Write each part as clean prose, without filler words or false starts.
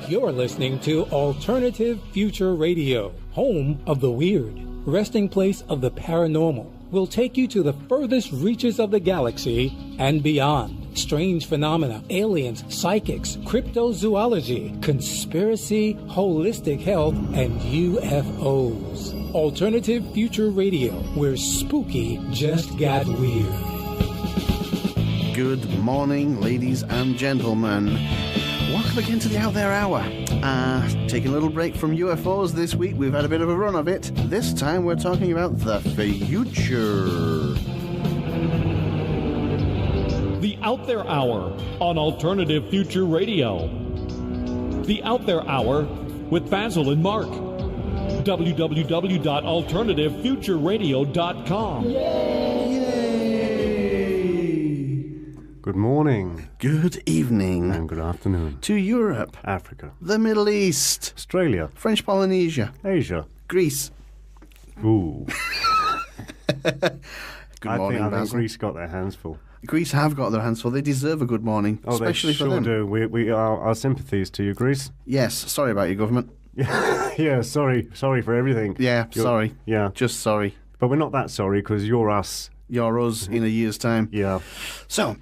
You're listening to Alternative Future Radio, home of the weird, resting place of the paranormal. We'll take you to the furthest reaches of the galaxy and beyond. Strange phenomena, aliens, psychics, cryptozoology, conspiracy, holistic health, and UFOs. Alternative Future Radio, where spooky just got weird. Good morning, ladies and gentlemen. Welcome again to the Out There Hour. Taking a little break from UFOs this week. We've had a bit of a run of it. This time we're talking about the future. The Out There Hour on Alternative Future Radio. The Out There Hour with Basil and Mark. www.alternativefutureradio.com. Good morning. Good evening. And good afternoon. To Europe. Africa. The Middle East. Australia. French Polynesia. Asia. Greece. Ooh. Good morning, I think Basil. Greece got their hands full. Greece have got their hands full. They deserve a good morning, especially they sure for them. do. We are our sympathies to you, Greece. Yes, sorry about your government. Yeah, sorry for everything. Yeah, sorry. Yeah. Just sorry. But we're not that sorry because you're us. You're us in a year's time. Yeah. So,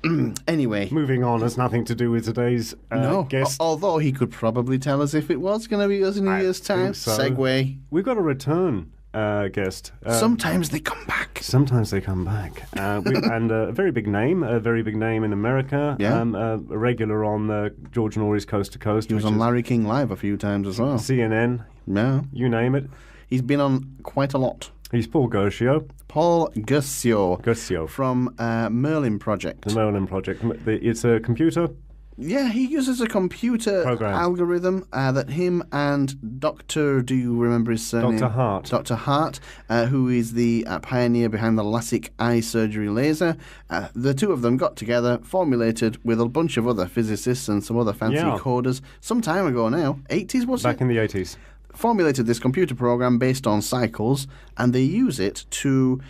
anyway. Moving on has nothing to do with today's guest. Although he could probably tell us if it was going to be us in a year's time. So. Segue. We've got a return guest. Sometimes they come back. Sometimes they come back. And a very big name in America. Yeah. A regular on George Norrie's Coast to Coast. He was on Larry King Live a few times as well. CNN. Yeah. You name it. He's been on quite a lot. He's Paul Guercio. Paul Guercio. Guercio. From Merlin Project. The Merlin Project. It's a computer. Yeah, he uses a computer program algorithm that him and Dr. Do you remember his surname? Dr. Hart. Dr. Hart, who is the pioneer behind the LASIK eye surgery laser. The two of them got together, formulated with a bunch of other physicists and some other fancy coders some time ago now. 80s, was it? Back in the 80s. Formulated this computer program based on cycles, and they use it to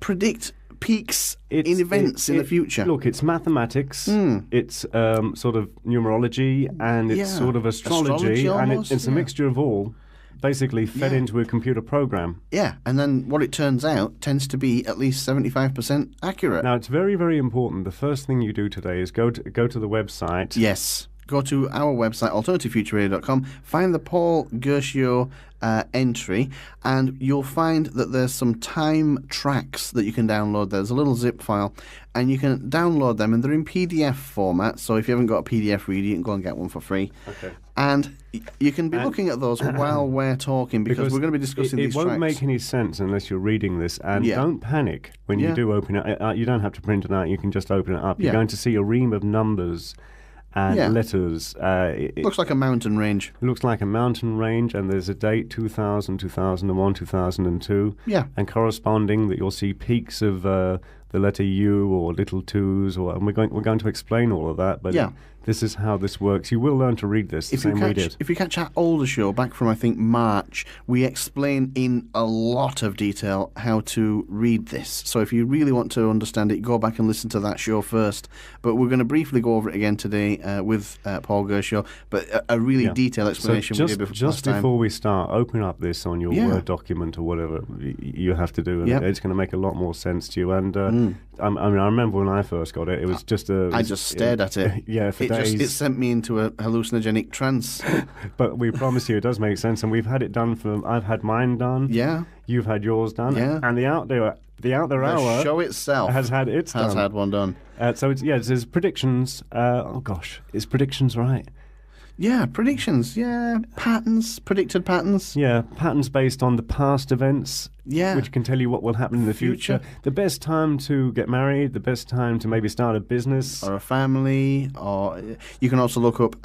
predict peaks in events in the future. Look, it's mathematics, it's sort of numerology, and it's sort of astrology almost, and it's a mixture of all, basically fed into a computer program. Yeah, and then what it turns out tends to be at least 75% accurate. Now, it's very, very important. The first thing you do today is go to the website. Yes. Go to our website, alternativefutureradio.com, find the Paul Guercio entry, and you'll find that there's some time tracks that you can download. There's a little zip file, and you can download them, and they're in PDF format, so if you haven't got a PDF reader, you can go and get one for free. Okay. And you can be looking at those while we're talking, because we're going to be discussing these tracks. It won't make any sense unless you're reading this, and don't panic when you do open it. You don't have to print it out, you can just open it up. You're going to see a ream of numbers and letters. Looks like a mountain range. It looks like a mountain range, and there's a date, 2000, 2001, 2002. Yeah. And corresponding that you'll see peaks of the letter U or little twos, and we're going to explain all of that, but this is how this works. You will learn to read this If you catch our older show back from, I think, March, we explain in a lot of detail how to read this. So if you really want to understand it, go back and listen to that show first. But we're going to briefly go over it again today with Paul Guercio, but a really detailed explanation so we did just before we start, open up this on your Word document or whatever you have to do, and it's going to make a lot more sense to you. And I remember when I first got it, it was just I just stared at it. For days. It sent me into a hallucinogenic trance. But we promise you it does make sense, and we've had it done I've had mine done. Yeah. You've had yours done. Yeah. And the Out There Hour, show itself, has had its done. Has had one done. So it's predictions. Is predictions right? Yeah, predictions. Yeah, patterns, predicted patterns. Yeah, patterns based on the past events. Yeah. Which can tell you what will happen in the future. The best time to get married, the best time to maybe start a business. Or a family, or you can also look up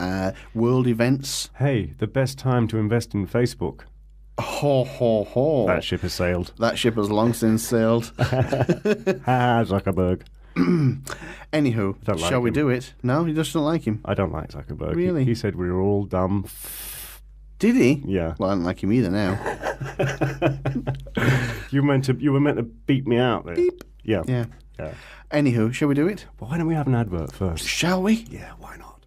world events. Hey, the best time to invest in Facebook. Ho, ho, ho. That ship has sailed. That ship has long since sailed. Zuckerberg. Anywho, shall we do it? No, you just don't like him? I don't like Zuckerberg. Really? He said we were all dumb. Did he? Yeah. Well, I don't like him either now. You were meant to beat me out there. Beep. Yeah. Anywho, shall we do it? Well, why don't we have an advert first? Shall we? Yeah, why not?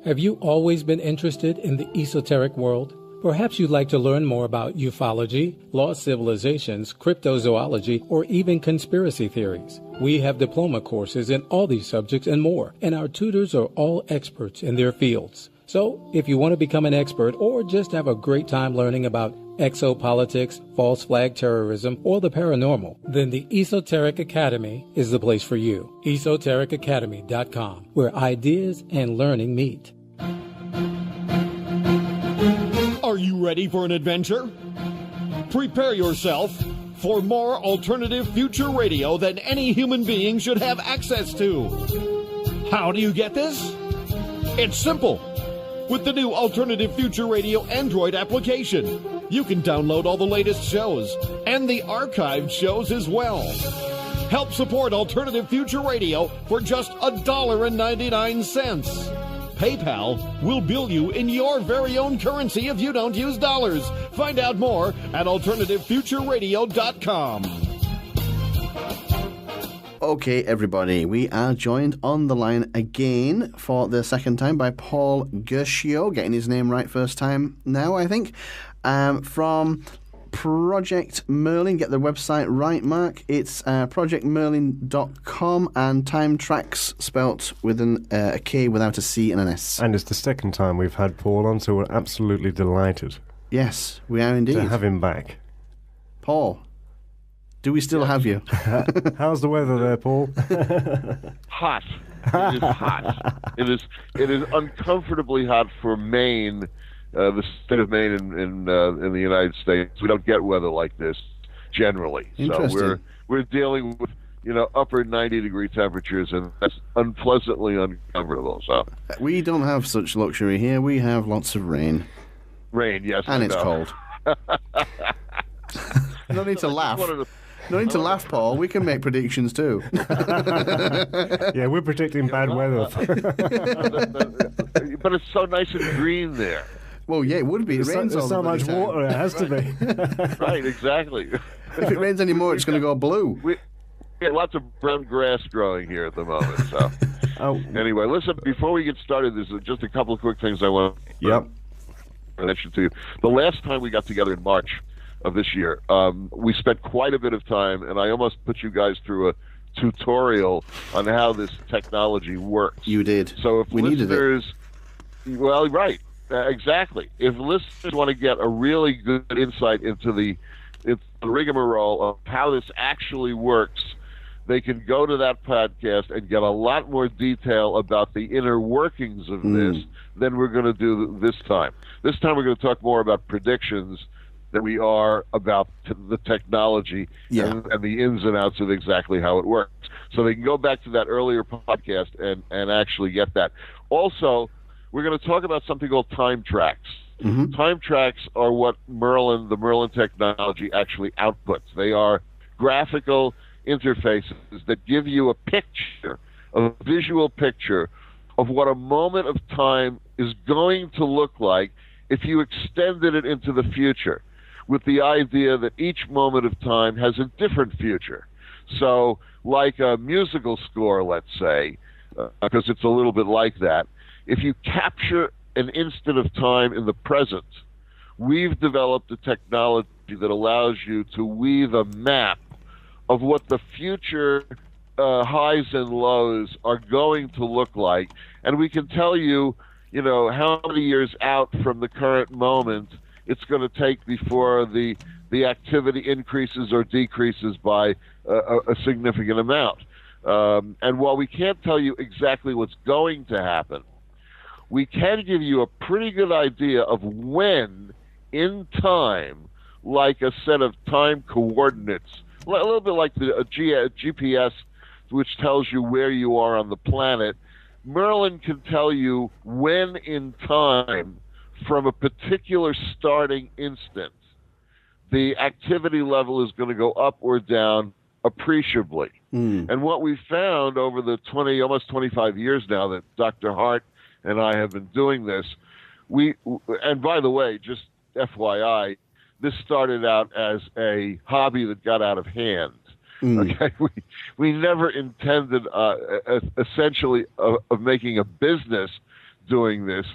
Have you always been interested in the esoteric world? Perhaps you'd like to learn more about ufology, lost civilizations, cryptozoology, or even conspiracy theories. We have diploma courses in all these subjects and more, and our tutors are all experts in their fields. So, if you want to become an expert or just have a great time learning about exopolitics, false flag terrorism, or the paranormal, then the Esoteric Academy is the place for you. EsotericAcademy.com, where ideas and learning meet. Are you ready for an adventure? Prepare yourself for more alternative future radio than any human being should have access to. How do you get this? It's simple. With the new Alternative Future Radio Android application, you can download all the latest shows and the archived shows as well. Help support Alternative Future Radio for just $1.99. PayPal will bill you in your very own currency if you don't use dollars. Find out more at AlternativeFutureRadio.com. Okay, everybody, we are joined on the line again for the second time by Paul Guercio, getting his name right first time now, I think, from Project Merlin. Get the website right, Mark. It's projectmerlin.com, and Time Tracks spelt with a K without a C and an S. And it's the second time we've had Paul on, so we're absolutely delighted. Yes, we are indeed. To have him back. Paul, do we still have you? How's the weather there, Paul? Hot. It is hot. It is uncomfortably hot for Maine, the state of Maine in the United States. We don't get weather like this generally. So we're dealing with upper 90-degree temperatures, and that's unpleasantly uncomfortable. So we don't have such luxury here. We have lots of rain. Rain, yes, and it's cold. No need to laugh. No need to laugh, Paul. We can make predictions too. Yeah, we're predicting bad weather. But it's so nice and green there. Well, yeah, it would be. It rains all the time. There's so much water, it has to be. Right, exactly. If it rains anymore, it's going to go blue. We have lots of brown grass growing here at the moment. So, Anyway, listen, before we get started, there's just a couple of quick things I want to mention to you. The last time we got together in March of this year, we spent quite a bit of time, and I almost put you guys through a tutorial on how this technology works. You did. So if we needed it. Well, right, exactly. If listeners want to get a really good insight into the rigmarole of how this actually works, they can go to that podcast and get a lot more detail about the inner workings of this than we're going to do this time. This time we're going to talk more about predictions than we are about the technology and the ins and outs of exactly how it works. So they can go back to that earlier podcast and actually get that. Also, we're going to talk about something called time tracks. Mm-hmm. Time tracks are what the Merlin technology actually outputs. They are graphical interfaces that give you a picture, a visual picture of what a moment of time is going to look like if you extended it into the future, with the idea that each moment of time has a different future. So, like a musical score, let's say, because it's a little bit like that, if you capture an instant of time in the present, we've developed a technology that allows you to weave a map of what the future highs and lows are going to look like. And we can tell you, how many years out from the current moment it's going to take before the activity increases or decreases by a significant amount. And while we can't tell you exactly what's going to happen, we can give you a pretty good idea of when in time, like a set of time coordinates, a little bit like a GPS, which tells you where you are on the planet. Merlin can tell you when in time, from a particular starting instant, the activity level is going to go up or down appreciably. And what we found over the almost 25 years now that Dr. Hart and I have been doing this, and by the way, just FYI, this started out as a hobby that got out of hand. Okay, we never intended, essentially, of making a business doing this.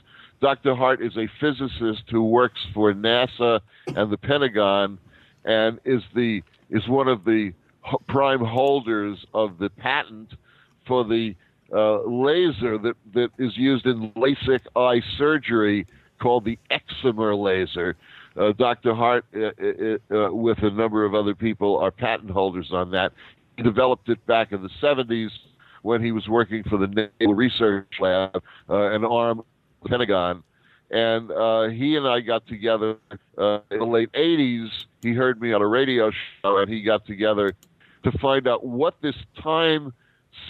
Dr. Hart is a physicist who works for NASA and the Pentagon, and is one of the prime holders of the patent for the laser that is used in LASIK eye surgery, called the excimer laser. Dr. Hart, with a number of other people, are patent holders on that. He developed it back in the 70s when he was working for the Naval Research Lab, an arm of the Pentagon. And he and I got together in the late 80s. He heard me on a radio show, and he got together to find out what this time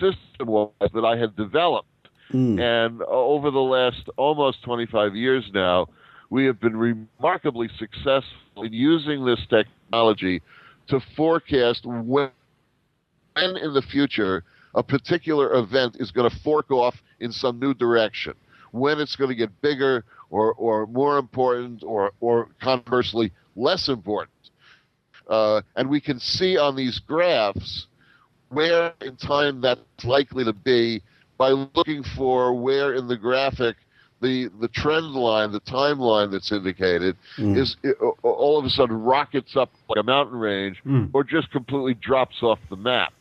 system was that I had developed. And over the last almost 25 years now, we have been remarkably successful in using this technology to forecast when in the future a particular event is going to fork off in some new direction, when it's going to get bigger or more important or conversely less important. And we can see on these graphs where in time that's likely to be by looking for where in the graphic the trend line, the timeline that's indicated, is all of a sudden rockets up like a mountain range or just completely drops off the map.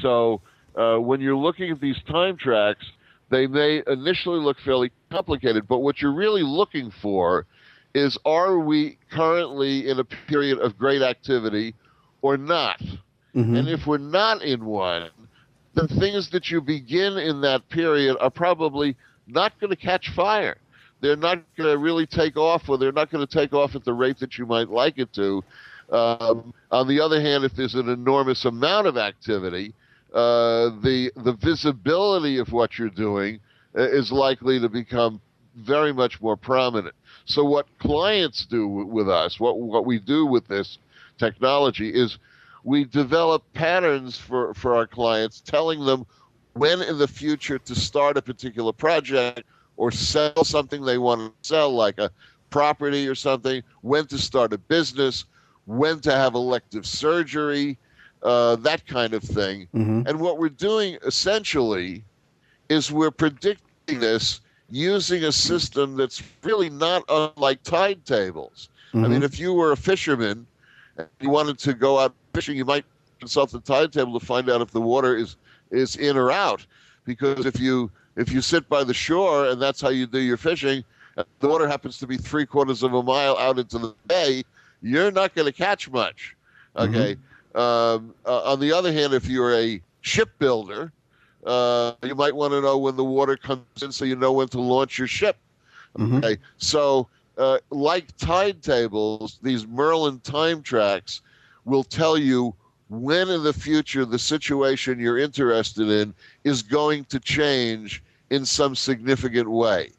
So when you're looking at these time tracks, they may initially look fairly complicated, but what you're really looking for is, are we currently in a period of great activity or not? And if we're not in one, the things that you begin in that period are probably not going to catch fire. They're not going to really take off, or they're not going to take off at the rate that you might like it to. On the other hand, if there's an enormous amount of activity, the visibility of what you're doing is likely to become very much more prominent. So what clients do with us, what we do with this technology, is we develop patterns for our clients, telling them when in the future to start a particular project or sell something they want to sell, like a property or something, when to start a business, when to have elective surgery, that kind of thing. And what we're doing essentially is we're predicting this using a system that's really not unlike tide tables. I mean, if you were a fisherman and you wanted to go out fishing, you might consult the tide table to find out if the water is in or out. Because if you sit by the shore and that's how you do your fishing, and the water happens to be 3/4 of a mile out into the bay, you're not going to catch much. Okay. On the other hand, if you're a shipbuilder, you might want to know when the water comes in so you know when to launch your ship. Okay. So like tide tables, these Merlin time tracks will tell you when in the future the situation you're interested in is going to change in some significant way.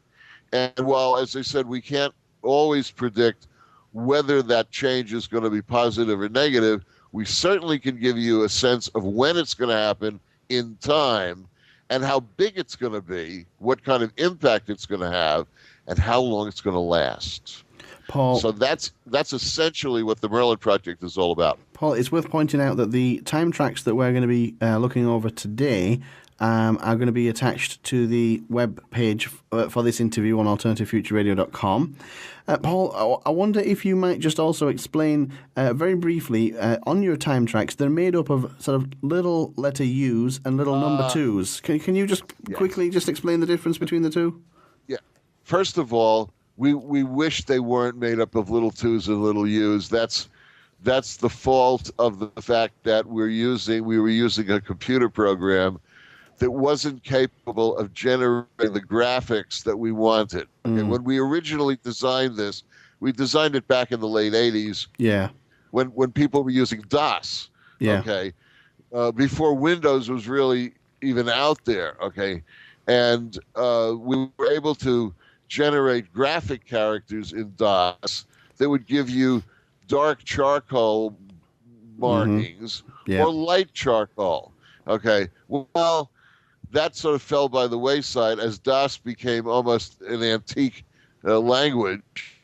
And while, as I said, we can't always predict whether that change is going to be positive or negative, we certainly can give you a sense of when it's going to happen in time and how big it's going to be, what kind of impact it's going to have, and how long it's going to last. Paul, so that's essentially what the Merlin Project is all about. Paul, it's worth pointing out that the time tracks that we're going to be looking over today are going to be attached to the web page for this interview on alternativefutureradio.com. Paul, I wonder if you might just also explain very briefly, on your time tracks, they're made up of sort of little letter U's and little number 2's. Can you just quickly just explain the difference between the two? Yeah. First of all, we wish they weren't made up of little 2's and little U's. That's the fault of the fact that we were using a computer program that wasn't capable of generating the graphics that we wanted. And when we originally designed this, we designed it back in the late 80s. Yeah. When people were using DOS. Yeah. Okay. Before Windows was really even out there. Okay. And we were able to generate graphic characters in DOS that would give you dark charcoal markings or light charcoal. Okay. Well, that sort of fell by the wayside as DOS became almost an antique language.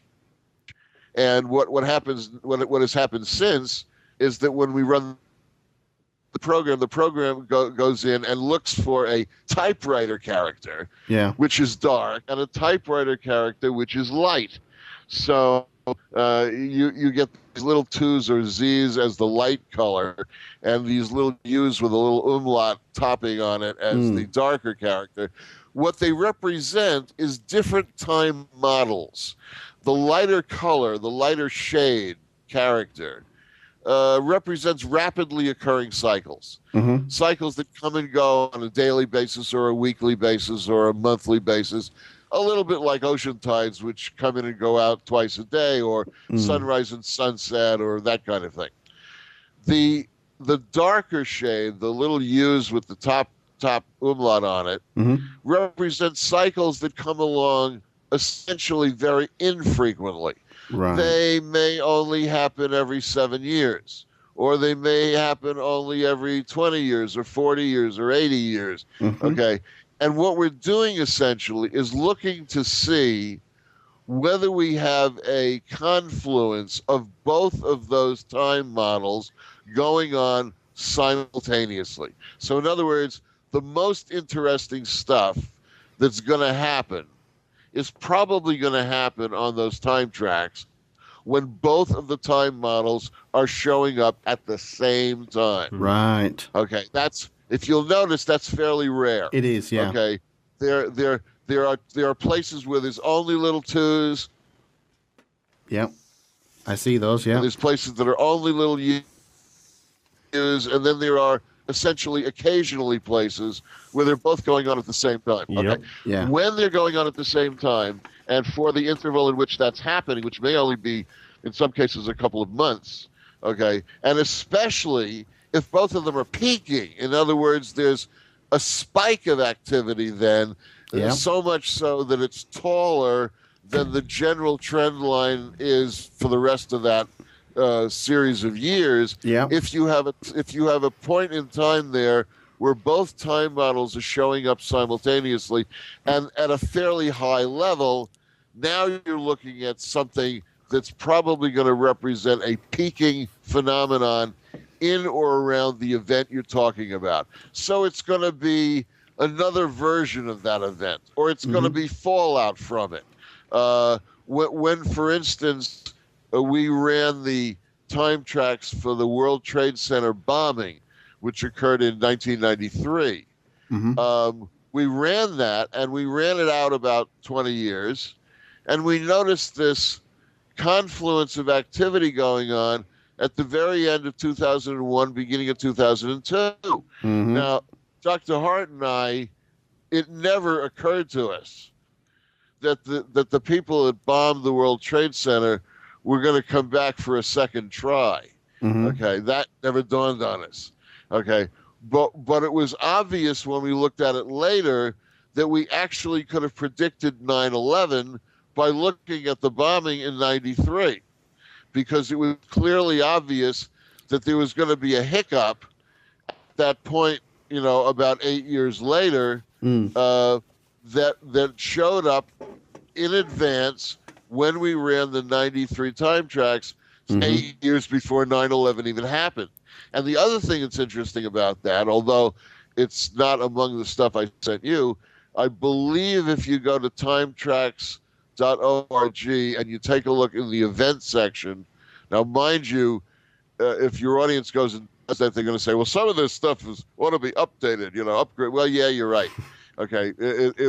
And what has happened since is that when we run the program goes in and looks for a typewriter character, which is dark, and a typewriter character which is light. So you get these little 2s or Z's as the light color, and these little U's with a little umlaut topping on it as the darker character. What they represent is different time models. The lighter color, the lighter shade character represents rapidly occurring cycles. Cycles that come and go on a daily basis or a weekly basis or a monthly basis, a little bit like ocean tides, which come in and go out twice a day, or sunrise and sunset, or that kind of thing. The darker shade, the little U's with the top umlaut on it, represents cycles that come along essentially very infrequently. Right. They may only happen every 7 years, or they may happen only every 20 years or 40 years or 80 years. Okay. And what we're doing essentially is looking to see whether we have a confluence of both of those time models going on simultaneously. So in other words, the most interesting stuff that's going to happen is probably going to happen on those time tracks when both of the time models are showing up at the same time. Right. Okay, if you'll notice, that's fairly rare. It is, yeah. Okay, there are places where there's only little 2s. Yep, I see those. Yeah. There's places that are only little U's, and then there are essentially occasionally places where they're both going on at the same time. Okay. Yep. Yeah. When they're going on at the same time, and for the interval in which that's happening, which may only be, in some cases, a couple of months, okay, and especially if both of them are peaking. In other words, there's a spike of activity then, so much so that it's taller than the general trend line is for the rest of that series of years. Yeah. If you have a point in time there where both time models are showing up simultaneously and at a fairly high level, now you're looking at something that's probably going to represent a peaking phenomenon in or around the event you're talking about. So it's going to be another version of that event, or it's going to be fallout from it. When, for instance, we ran the time tracks for the World Trade Center bombing, which occurred in 1993, we ran that, and we ran it out about 20 years, and we noticed this confluence of activity going on at the very end of 2001, beginning of 2002. Now, Dr. Hart and I, it never occurred to us that the people that bombed the World Trade Center were going to come back for a second try. Okay, that never dawned on us. Okay, but it was obvious when we looked at it later that we actually could have predicted 9/11 by looking at the bombing in 93, because it was clearly obvious that there was going to be a hiccup at that point, about 8 years later, that showed up in advance when we ran the 93 time tracks 8 years before 9/11 even happened. And the other thing that's interesting about that, although it's not among the stuff I sent you, I believe if you go to timetracks.org and you take a look in the event section, now mind you, if your audience goes and does that, they're going to say, well, some of this stuff ought to be updated, upgrade. Well, yeah, you're right. Okay,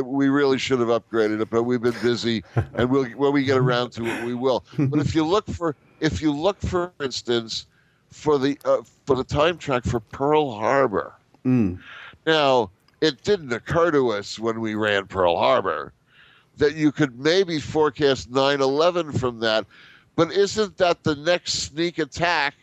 we really should have upgraded it, but we've been busy, and when we get around to it, we will. But if you look, for instance, for the time track for Pearl Harbor, now it didn't occur to us when we ran Pearl Harbor that you could maybe forecast 9/11 from that, but isn't that the next sneak attack,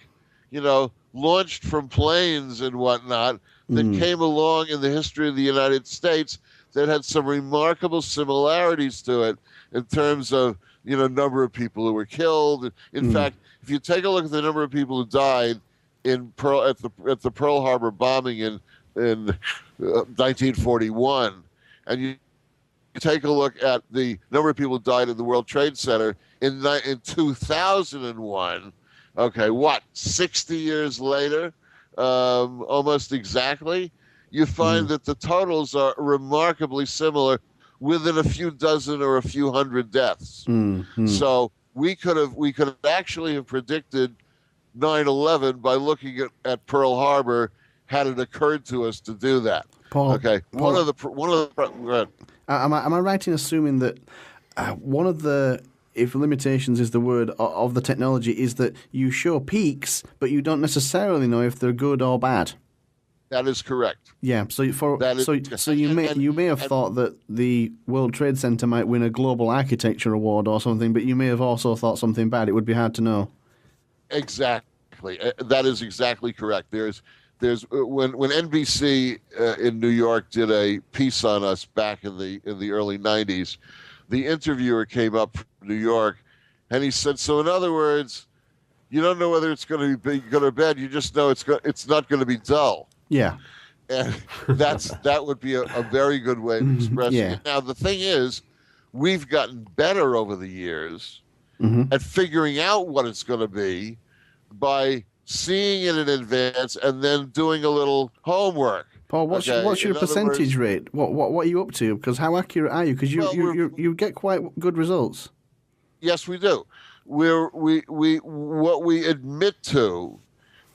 launched from planes and whatnot, that came along in the history of the United States that had some remarkable similarities to it in terms of, number of people who were killed. In fact, if you take a look at the number of people who died at the Pearl Harbor bombing in 1941, and you take a look at the number of people who died in the World Trade Center in 2001, okay, 60 years later? almost exactly, you find that the totals are remarkably similar within a few dozen or a few hundred deaths. So we could actually have predicted 9/11 by looking at Pearl Harbor had it occurred to us to do that. Paul, okay. Paul, Go ahead. Am I right in assuming that one of the, if limitations is the word, of the technology is that you show peaks, but you don't necessarily know if they're good or bad? That is correct. Yeah. So you may have thought that the World Trade Center might win a Global Architecture Award or something, but you may have also thought something bad. It would be hard to know. Exactly. That is exactly correct. There's when NBC in New York did a piece on us back in the early 90s, the interviewer came up from New York, and he said, "So in other words, you don't know whether it's going to be good or bad. You just know it's not going to be dull." Yeah. And that would be a very good way of expressing it. Now, the thing is, we've gotten better over the years at figuring out what it's going to be by seeing it in advance and then doing a little homework. Paul, what's your percentage rate? What are you up to? Because how accurate are you? Because you get quite good results. Yes, we do. What we admit to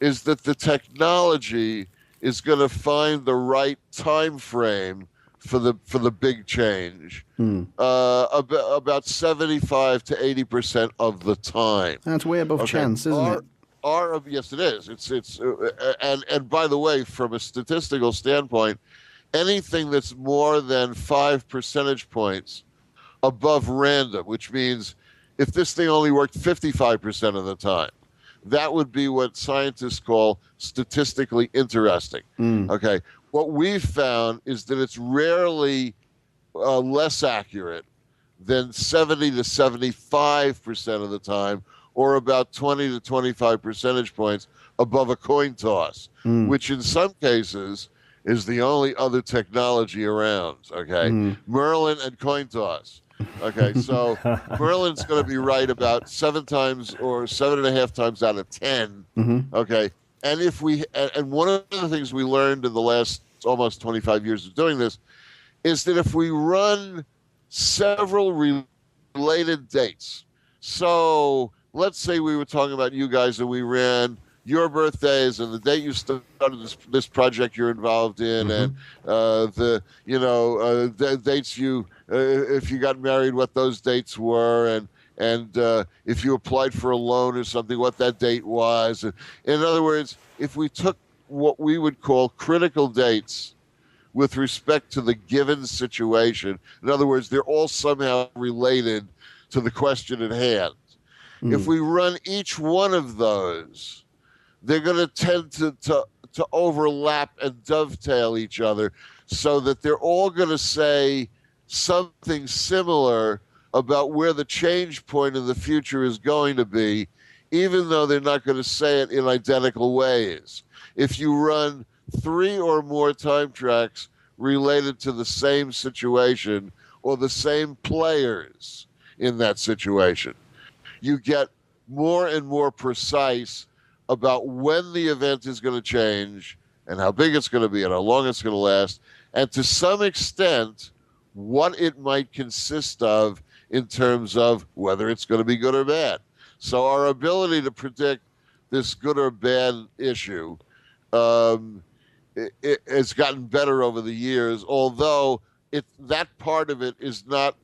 is that the technology is going to find the right time frame for the big change, about 75 to 80% of the time. That's way above chance, isn't it? Yes, it is. It's and by the way, from a statistical standpoint, anything that's more than 5 percentage points above random, which means if this thing only worked 55% of the time, that would be what scientists call statistically interesting. Okay. What we've found is that it's rarely less accurate than 70 to 75% of the time, or about 20 to 25 percentage points above a coin toss, which in some cases is the only other technology around. Okay. Merlin and coin toss. Okay, so Merlin's going to be right about 7 times or 7.5 times out of 10. Okay, and one of the things we learned in the last almost 25 years of doing this is that if we run several related dates, so let's say we were talking about you guys and we ran your birthdays and the date you started this project you're involved in, and the dates you if you got married, what those dates were, and if you applied for a loan or something, what that date was. In other words, if we took what we would call critical dates with respect to the given situation, in other words, they're all somehow related to the question at hand. If we run each one of those, they're going to tend to overlap and dovetail each other, so that they're all going to say something similar about where the change point in the future is going to be, even though they're not going to say it in identical ways. If you run 3 or more time tracks related to the same situation or the same players in that situation, you get more and more precise about when the event is going to change and how big it's going to be and how long it's going to last, and to some extent what it might consist of in terms of whether it's going to be good or bad. So our ability to predict this good or bad issue it has gotten better over the years, although that part of it is not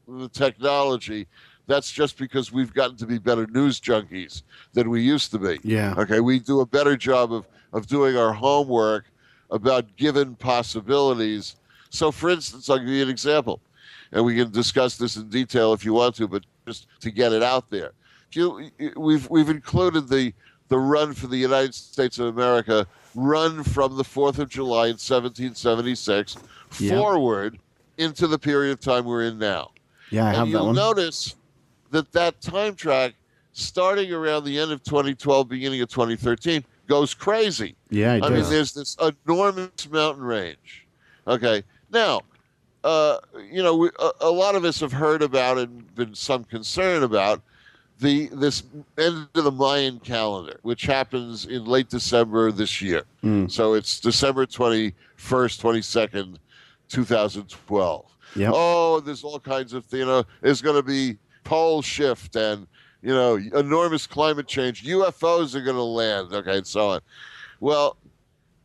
the technology. That's just because we've gotten to be better news junkies than we used to be. Yeah. Okay, we do a better job of doing our homework about given possibilities. So, for instance, I'll give you an example, and we can discuss this in detail if you want to, but just to get it out there. We've included the run for the United States of America, run from the 4th of July in 1776 forward into the period of time we're in now. Yeah, I have that one. And you'll notice that time track, starting around the end of 2012, beginning of 2013, goes crazy. Yeah, it does. I mean, there's this enormous mountain range. Okay. Now, a lot of us have heard about and been some concern about this end of the Mayan calendar, which happens in late December this year. So it's December 21st, 22nd, 2012. Yep. Oh, there's all kinds of, there's going to be pole shift and, enormous climate change. UFOs are going to land, okay, and so on. Well,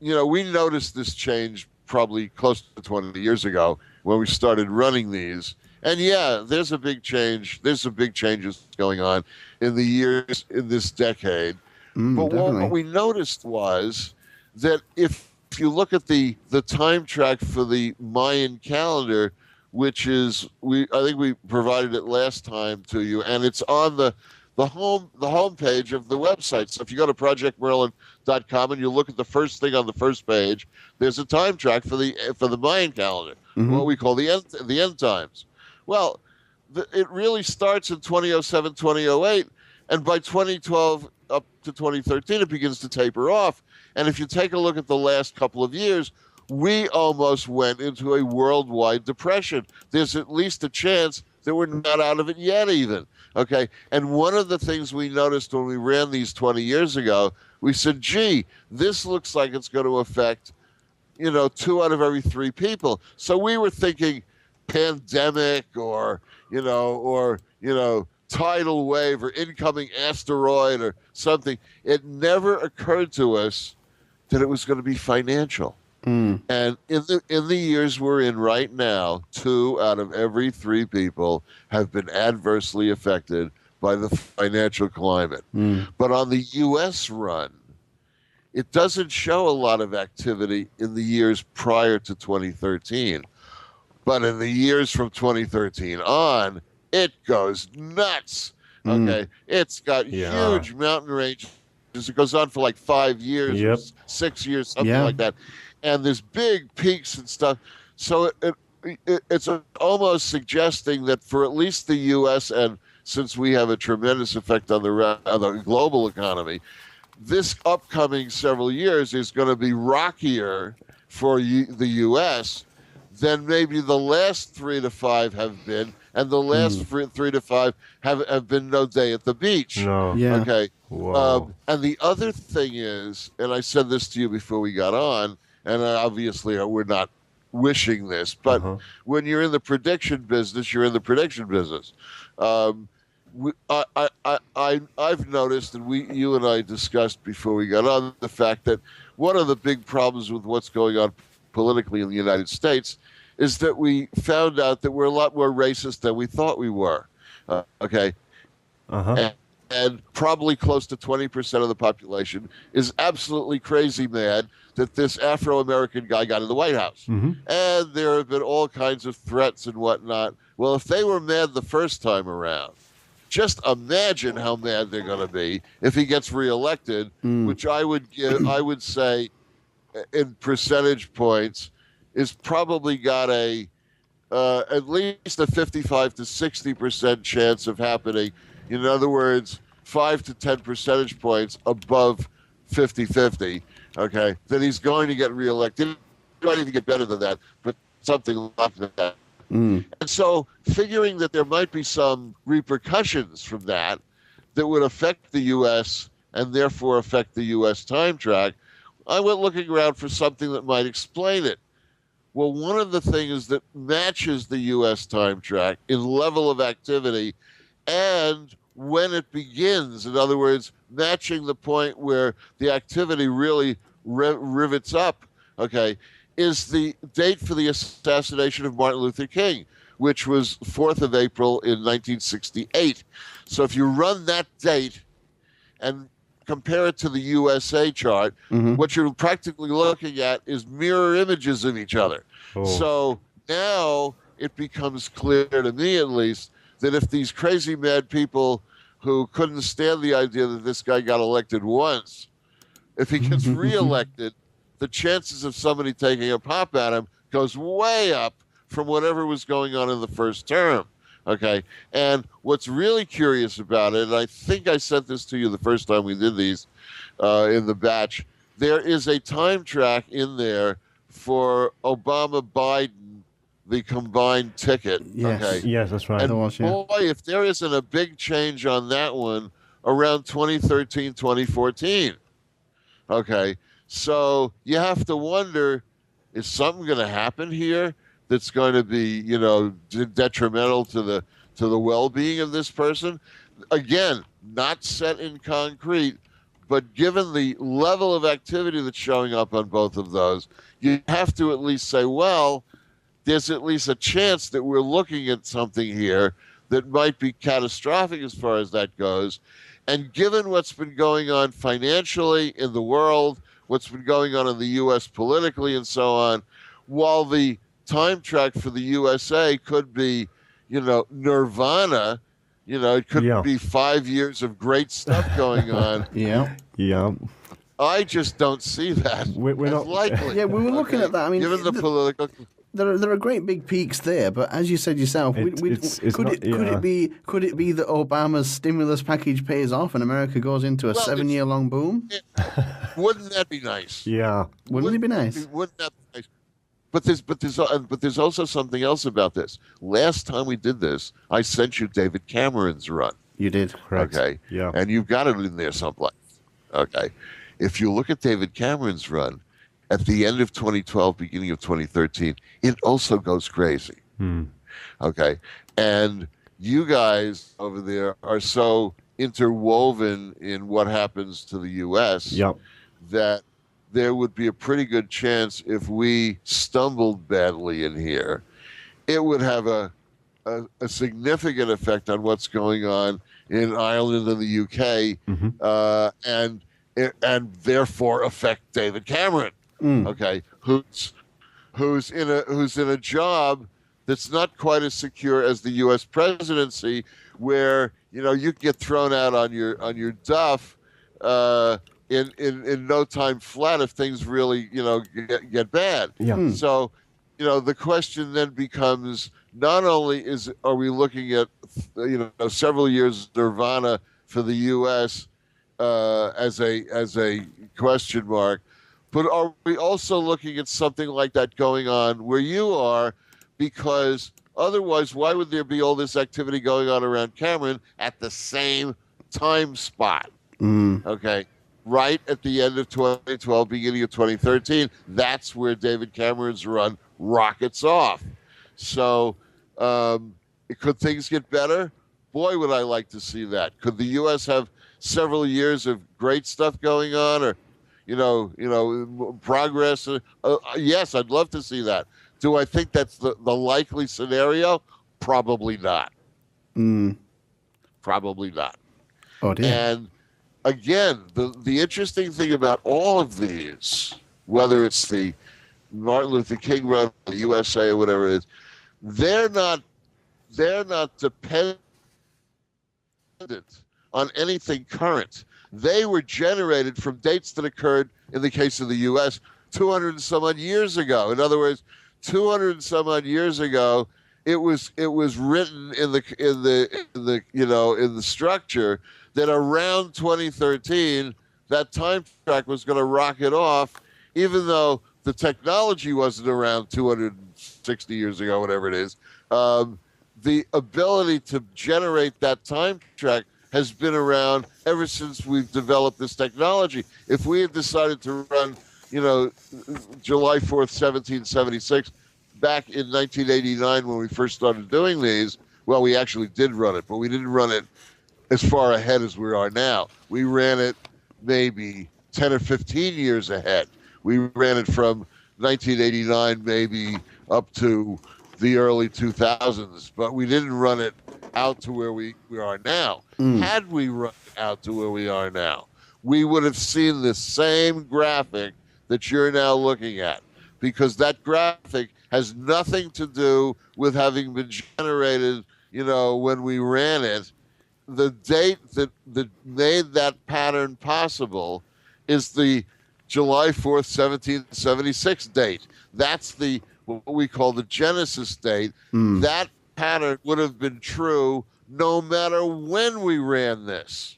we noticed this change probably close to 20 years ago when we started running these. And yeah, there's a big change. There's some big changes going on in the years in this decade. But what we noticed was that if you look at the time track for the Mayan calendar, which is I think we provided it last time to you, and it's on the home page of the website. So if you go to projectmerlin.com and you look at the first thing on the first page, there's a time track for the Mayan calendar, what we call the end times. Well, it really starts in 2007, 2008, and by 2012 up to 2013, it begins to taper off. And if you take a look at the last couple of years, we almost went into a worldwide depression. There's at least a chance that we're not out of it yet even, okay? And one of the things we noticed when we ran these 20 years ago, we said, gee, this looks like it's going to affect, 2 out of every 3 people. So we were thinking pandemic or tidal wave or incoming asteroid or something. It never occurred to us that it was going to be financial. And in the years we're in right now, 2 out of every 3 people have been adversely affected by the financial climate. But on the U.S. run, it doesn't show a lot of activity in the years prior to 2013. But in the years from 2013 on, it goes nuts. Okay, it's got huge mountain ranges. It goes on for like 5 years, 6 years, something like that. And there's big peaks and stuff. So it's almost suggesting that for at least the U.S., and since we have a tremendous effect on the global economy, this upcoming several years is going to be rockier for the U.S. than maybe the last 3 to 5 have been, and the last 3 to 5 have been no day at the beach. No. Yeah. Okay. Wow. And the other thing is, and I said this to you before we got on, and obviously we're not wishing this, but when you're in the prediction business, you're in the prediction business. I've noticed, and you and I discussed before we got on, the fact that one of the big problems with what's going on politically in the United States is that we found out that we're a lot more racist than we thought we were. Okay. And probably close to 20% of the population is absolutely crazy mad that this Afro-American guy got in the White House. And there have been all kinds of threats and whatnot. Well, if they were mad the first time around, just imagine how mad they're going to be if he gets reelected, which I would say in percentage points is probably got at least a 55 to 60% chance of happening. In other words, 5 to 10 percentage points above 50-50, okay, that he's going to get reelected. He might even get better than that, but something like that. And so figuring that there might be some repercussions from that would affect the U.S. and therefore affect the U.S. time track, I went looking around for something that might explain it. Well, one of the things that matches the U.S. time track in level of activity and when it begins, in other words, matching the point where the activity really rivets up, okay, is the date for the assassination of Martin Luther King, which was 4th of April in 1968. So if you run that date and compare it to the USA chart, what you're practically looking at is mirror images of each other. So now it becomes clear to me, at least, that if these crazy mad people who couldn't stand the idea that this guy got elected once, if he gets reelected, the chances of somebody taking a pop at him goes way up from whatever was going on in the first term. Okay, and what's really curious about it, and I think I sent this to you the first time we did these in the batch, there is a time track in there for Obama-Biden the combined ticket. Yes. Okay. Yes, that's right. And was, yeah. boy, if there isn't a big change on that one around 2013, 2014. Okay. So you have to wonder, is something going to happen here that's going to be, detrimental to the well-being of this person? Again, not set in concrete, but given the level of activity that's showing up on both of those, you have to at least say, well, there's at least a chance that we're looking at something here that might be catastrophic as far as that goes. And given what's been going on financially in the world, what's been going on in the U.S. politically and so on, while the time track for the USA could be, nirvana, it could be 5 years of great stuff going on. Yeah. I just don't see that We're as not likely. Yeah, we were looking at that. I mean, given the political... There are great big peaks there, but as you said yourself, could it be that Obama's stimulus package pays off and America goes into a 7-year-long boom? Wouldn't that be nice? Yeah, wouldn't it be nice? Wouldn't that be nice? But there's also something else about this. Last time we did this, I sent you David Cameron's run. You did, correct? Okay, yeah, and you've got it in there someplace. Okay, if you look at David Cameron's run, at the end of 2012, beginning of 2013, it also goes crazy. Okay. And you guys over there are so interwoven in what happens to the U.S. that there would be a pretty good chance if we stumbled badly in here, it would have a significant effect on what's going on in Ireland and the U.K. And therefore affect David Cameron. Okay, who's in a job that's not quite as secure as the U.S. presidency, where you get thrown out on your duff in no time flat if things really get bad. So the question then becomes, not only are we looking at several years nirvana for the U.S. As a question mark, but are we also looking at something like that going on where you are? Because otherwise, why would there be all this activity going on around Cameron at the same time spot? Okay, right at the end of 2012, beginning of 2013, that's where David Cameron's run rockets off. So could things get better? Boy, would I like to see that. Could the U.S. have several years of great stuff going on, or progress? Yes, I'd love to see that. Do I think that's the likely scenario? Probably not. Probably not. Oh, dear. And again, the interesting thing about all of these, whether it's the Martin Luther King run, the USA, or whatever it is, they're not dependent on anything current. They were generated from dates that occurred, in the case of the U.S., 200 and some odd years ago. In other words, 200 and some odd years ago, it was written in the structure that around 2013, that time track was going to rocket off, even though the technology wasn't around 260 years ago, whatever it is. The ability to generate that time track has been around ever since we've developed this technology. If we had decided to run, July 4th, 1776, back in 1989 when we first started doing these, well, we actually did run it, but we didn't run it as far ahead as we are now. We ran it maybe 10 or 15 years ahead. We ran it from 1989 maybe up to the early 2000s, but we didn't run it out to where we are now. Had we run it out to where we are now, we would have seen the same graphic that you're now looking at, because that graphic has nothing to do with having been generated, when we ran it. The date that made that pattern possible is the July 4th, 1776 date. That's what we call the Genesis date. That pattern would have been true no matter when we ran this.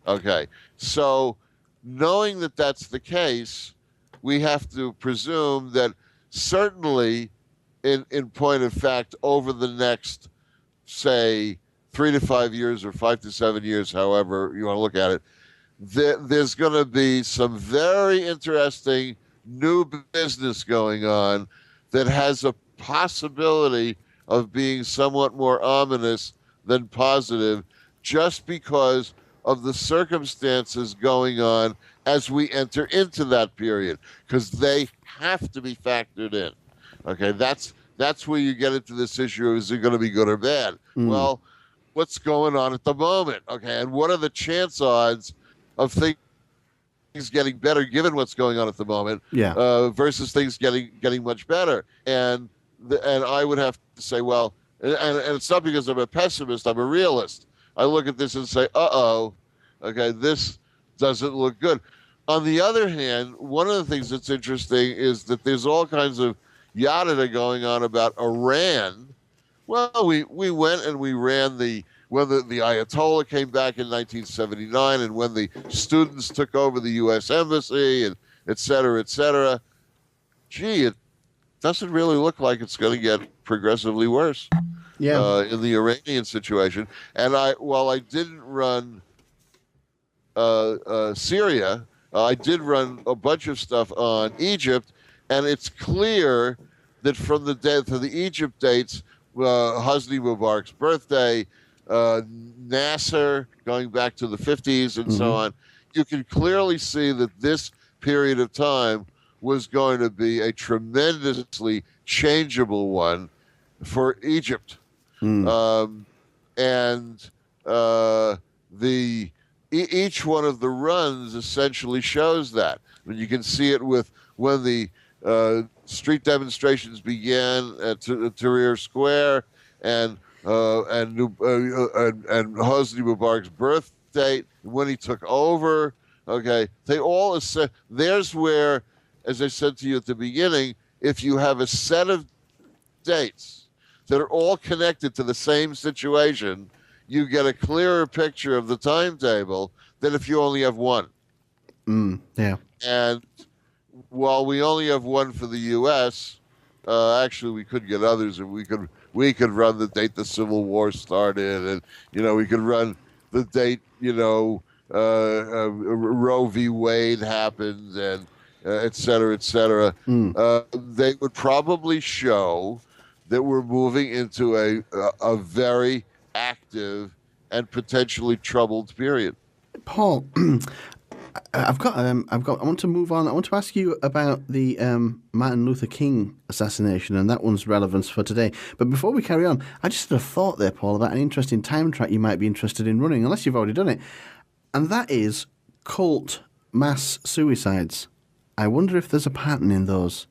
Okay, so knowing that that's the case, we have to presume that certainly in point of fact, over the next, say, 3 to 5 years or 5 to 7 years, however you want to look at it, there's going to be some very interesting new business going on that has a possibility of being somewhat more ominous than positive, just because of the circumstances going on as we enter into that period, because they have to be factored in. Okay, that's where you get into this issue of, is it going to be good or bad? Well, what's going on at the moment? Okay, and what are the chance odds of things getting better given what's going on at the moment, versus things getting much better? And I would have to say, well, and it's not because I'm a pessimist, I'm a realist. I look at this and say, okay, this doesn't look good. On the other hand, one of the things that's interesting is that there's all kinds of yada going on about Iran. Well, we went and we ran when the Ayatollah came back in 1979, and when the students took over the U.S. Embassy, and et cetera, et cetera. Gee, it doesn't really look like it's going to get progressively worse in the Iranian situation. And while I didn't run Syria, I did run a bunch of stuff on Egypt, and it's clear that from the death of the Egypt dates, Hosni Mubarak's birthday, Nasser going back to the 50s and so on, you can clearly see that this period of time was going to be a tremendously changeable one for Egypt. Each one of the runs essentially shows that. I mean, you can see it with when the street demonstrations began at Tahrir Square, and Hosni Mubarak's birth date, when he took over. Okay, they all there's where, as I said to you at the beginning, if you have a set of dates that are all connected to the same situation, you get a clearer picture of the timetable than if you only have one. And while we only have one for the U.S., actually we could get others, and we could run the date the Civil War started, and we could run the date Roe v. Wade happened, and et cetera, et cetera. They would probably show that we're moving into a very active and potentially troubled period. Paul, I want to move on. I want to ask you about the Martin Luther King assassination, and that one's relevance for today. But before we carry on, I just had a thought there, Paul, about an interesting time track you might be interested in running, unless you've already done it. And that is cult mass suicides. I wonder if there's a pattern in those.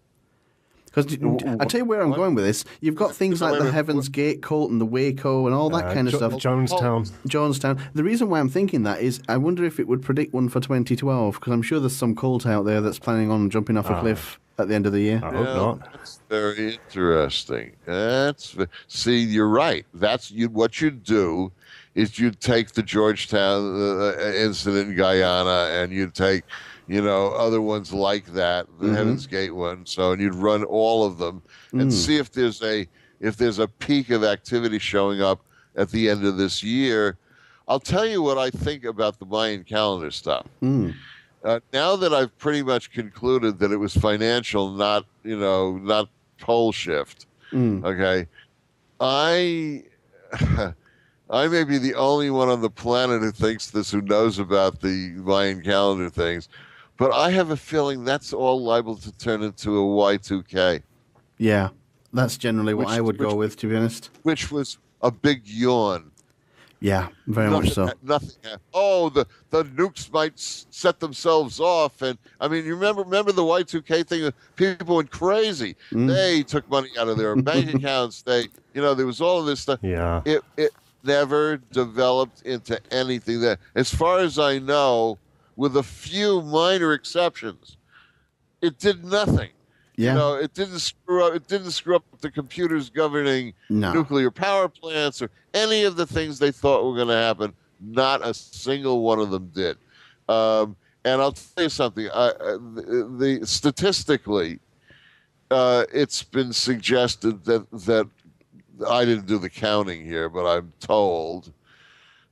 Because I tell you where I'm going with this. You've got things like the Heaven's Gate cult and the Waco and all that kind of stuff. Jonestown. The reason why I'm thinking that is I wonder if it would predict one for 2012, because I'm sure there's some cult out there that's planning on jumping off a cliff at the end of the year. I hope not. That's very interesting. See, you're right. What you'd do is you'd take the Georgetown incident in Guyana, and you'd take other ones like that, the Heaven's Gate one. And you'd run all of them and see if there's a peak of activity showing up at the end of this year. I'll tell you what I think about the Mayan calendar stuff. Now that I've pretty much concluded that it was financial, not pole shift. Okay, I may be the only one on the planet who thinks this, who knows about the Mayan calendar things. But I have a feeling that's all liable to turn into a Y2K. Yeah, that's generally what I would go with, to be honest. Which was a big yawn. Yeah, very much so. Nothing happened. Oh, the nukes might set themselves off. And, I mean, you remember the Y2K thing? People went crazy. They took money out of their bank accounts. There was all of this stuff. Yeah. It never developed into anything that, as far as I know, with a few minor exceptions, it did nothing. Yeah. It didn't screw up. It didn't screw up the computers governing nuclear power plants or any of the things they thought were going to happen. Not a single one of them did. And I'll tell you something. Statistically, it's been suggested that I didn't do the counting here, but I'm told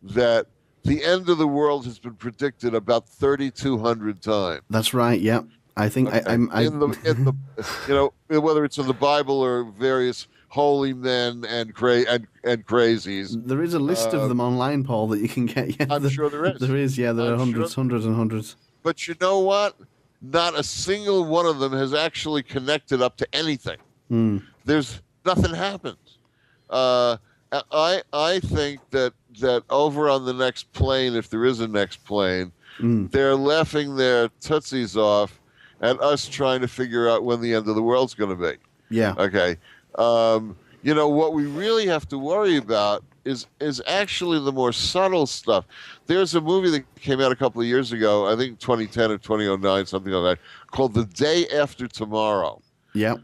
that the end of the world has been predicted about 3,200 times. That's right. Yeah, I think okay. in the whether it's in the Bible or various holy men and crazies. There is a list of them online, Paul, that you can get. Yeah, I'm sure there is. There is. Yeah, there are hundreds and hundreds. But you know what? Not a single one of them has actually connected up to anything. There's nothing happens. I think that over on the next plane, if there is a next plane, they're laughing their tootsies off at us trying to figure out when the end of the world's going to be. Yeah. Okay. What we really have to worry about is actually the more subtle stuff. There's a movie that came out a couple of years ago, I think 2010 or 2009, something like that, called The Day After Tomorrow. Yeah.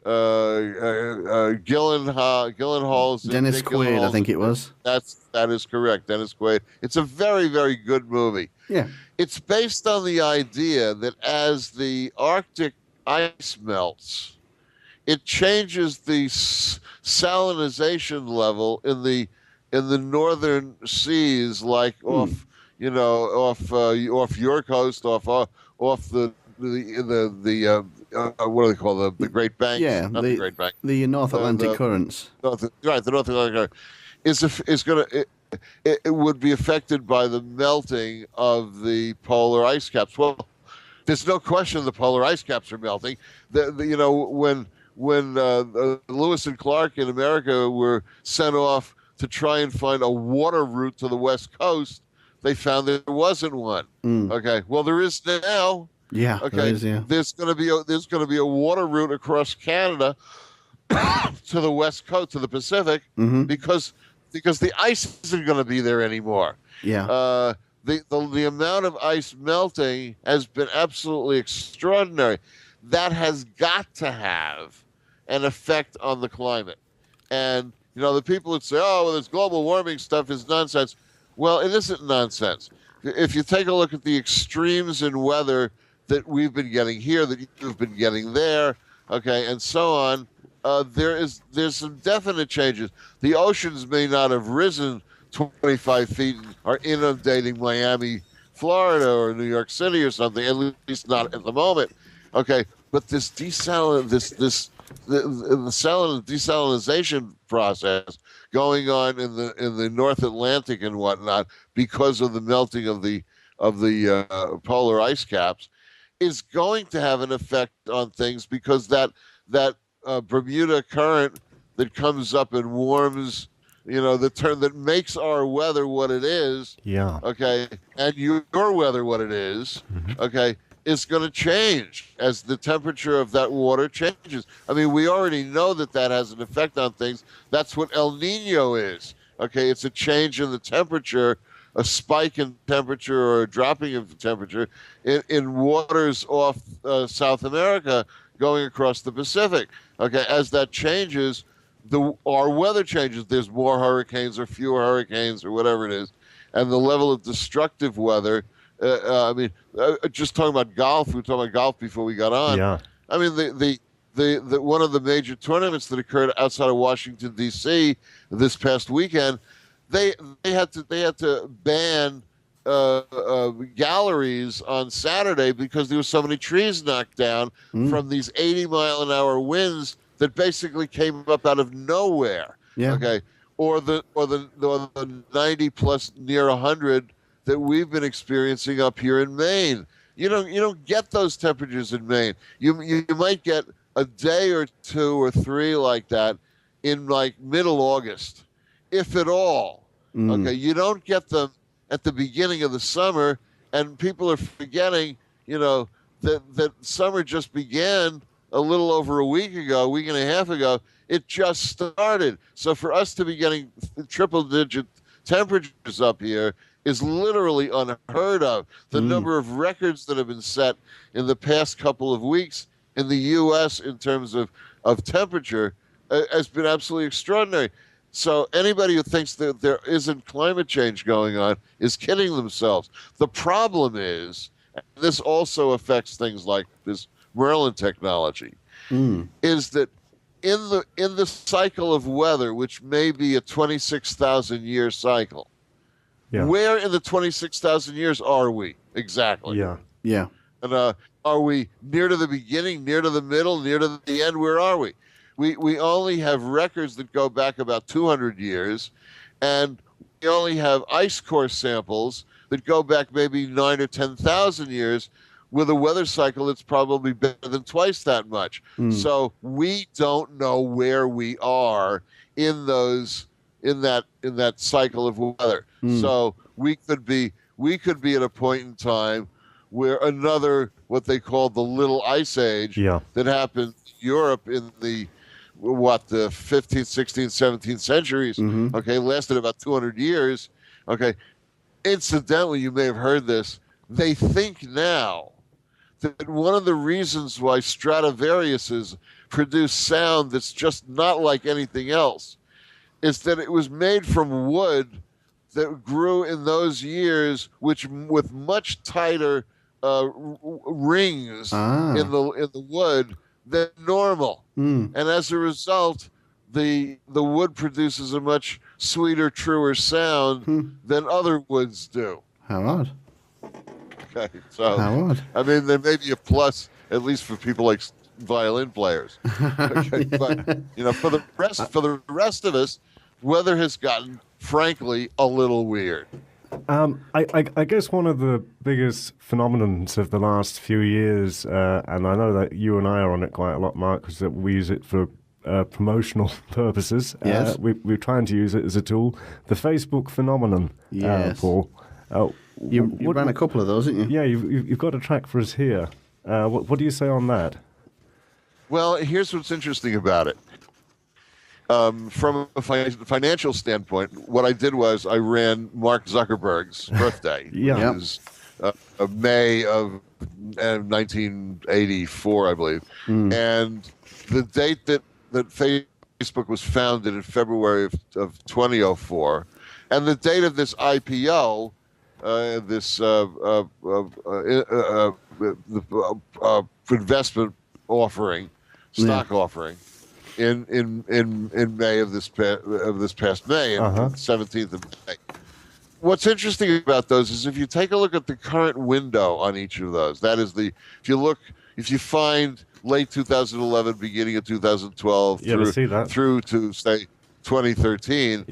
Gyllenhaal's Dennis Quaid, I think it was. That is correct, Dennis Quaid. It's a very, very good movie. Yeah. It's based on the idea that as the Arctic ice melts, it changes the salinization level in the northern seas, like off your coast, off the what do they call the Great Banks? Yeah, not the Great Banks. The North Atlantic currents. The North Atlantic current is going to. It would be affected by the melting of the polar ice caps. Well, there's no question the polar ice caps are melting. When Lewis and Clark in America were sent off to try and find a water route to the West Coast, they found there wasn't one. Okay, well there is now. Yeah. Okay. There is, yeah. There's going to be a water route across Canada to the West Coast, to the Pacific, because the ice isn't going to be there anymore. Yeah. The amount of ice melting has been absolutely extraordinary. That has got to have an effect on the climate. And, the people that say, oh, well, this global warming stuff is nonsense. Well, it isn't nonsense. If you take a look at the extremes in weather that we've been getting here, that you've been getting there, okay, and so on, there's some definite changes. The oceans may not have risen 25 feet and are inundating Miami, Florida, or New York City or something, at least not at the moment. Okay, but this desalinization process going on in the North Atlantic and whatnot because of the melting of the polar ice caps is going to have an effect on things, because that Bermuda current that comes up and warms, that makes our weather what it is. Yeah. Okay, and your weather what it is. Okay. Is going to change as the temperature of that water changes. I mean, we already know that has an effect on things. That's what El Nino is. Okay, it's a change in the temperature, a spike in temperature or a dropping of the temperature in waters off South America going across the Pacific. Okay, as that changes, our weather changes. There's more hurricanes or fewer hurricanes or whatever it is, and the level of destructive weather. Just talking about golf. We were talking about golf before we got on. Yeah. I mean, the one of the major tournaments that occurred outside of Washington D.C. this past weekend, they had to ban galleries on Saturday because there were so many trees knocked down from these 80-mile-an-hour winds that basically came up out of nowhere. Yeah. Okay. Or the 90 plus near 100 that we've been experiencing up here in Maine. You don't get those temperatures in Maine. You might get a day or two or three like that in like middle August, if at all. Okay, you don't get them at the beginning of the summer, and people are forgetting, that summer just began a little over a week and a half ago. It just started. So for us to be getting triple-digit temperatures up here is literally unheard of. The number of records that have been set in the past couple of weeks in the U.S. in terms of temperature has been absolutely extraordinary. So anybody who thinks that there isn't climate change going on is kidding themselves. The problem is, and this also affects things like this Merlin technology, is that in the cycle of weather, which may be a 26,000 year cycle, where in the 26,000 years are we exactly? Yeah. And are we near to the beginning, near to the middle, near to the end? Where are we? We only have records that go back about 200 years, and we only have ice core samples that go back maybe 9 or 10,000 years, with a weather cycle that's probably better than twice that much. So we don't know where we are in that cycle of weather. So we could be at a point in time where another, what they call the Little Ice Age, that happened in Europe in the 15th, 16th, 17th centuries, lasted about 200 years. Incidentally, you may have heard this. They think now that one of the reasons why Stradivariuses produce sound that's just not like anything else is that it was made from wood that grew in those years, with much tighter rings in the wood than normal, and as a result, the wood produces a much sweeter, truer sound than other woods do. How odd. Okay, so how odd. I mean, there may be a plus, at least for people like violin players. Okay, but for the rest of us, weather has gotten, frankly, a little weird. I guess one of the biggest phenomenons of the last few years, and I know that you and I are on it quite a lot, Mark, because we use it for promotional purposes. Yes. We're trying to use it as a tool. The Facebook phenomenon, Paul. You ran a couple of those, didn't you? Yeah, you've got a track for us here. What do you say on that? Well, here's what's interesting about it. From a financial standpoint, what I did was I ran Mark Zuckerberg's birthday, which is May of 1984, I believe. And the date that Facebook was founded in February of 2004, and the date of this IPO, this investment offering, stock offering, in May of this past May, 17th of May. What's interesting about those is if you take a look at the current window on each of those, that is if you find late 2011, beginning of 2012, through to say 2013,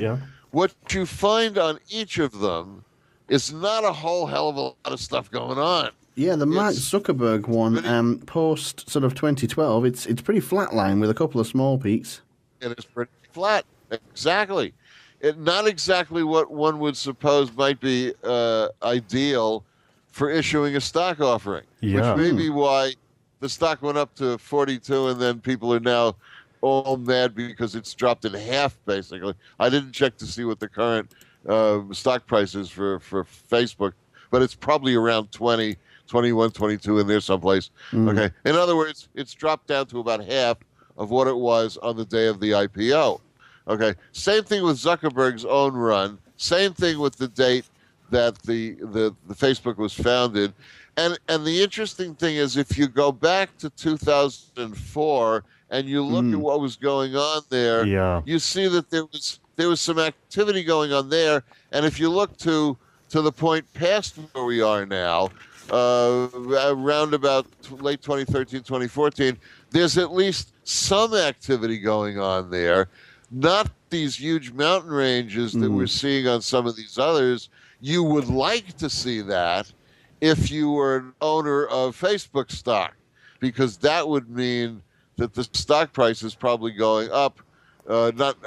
what you find on each of them is not a whole hell of a lot of stuff going on. Yeah, the Mark Zuckerberg one, post sort of 2012, it's pretty flatline with a couple of small peaks. It is pretty flat, exactly. Not exactly what one would suppose might be ideal for issuing a stock offering, which may be why the stock went up to 42, and then people are now all mad because it's dropped in half, basically. I didn't check to see what the current stock price is for Facebook, but it's probably around 20, 21, 22 in there someplace. Okay. In other words, it's dropped down to about half of what it was on the day of the IPO. Okay. Same thing with Zuckerberg's own run. Same thing with the date that the Facebook was founded. And the interesting thing is, if you go back to 2004 and you look at what was going on there, you see that there was some activity going on there. And if you look to the point past where we are now, around about late 2013, 2014, there's at least some activity going on there. Not these huge mountain ranges that we're seeing on some of these others. You would like to see that if you were an owner of Facebook stock, because that would mean that the stock price is probably going up. Not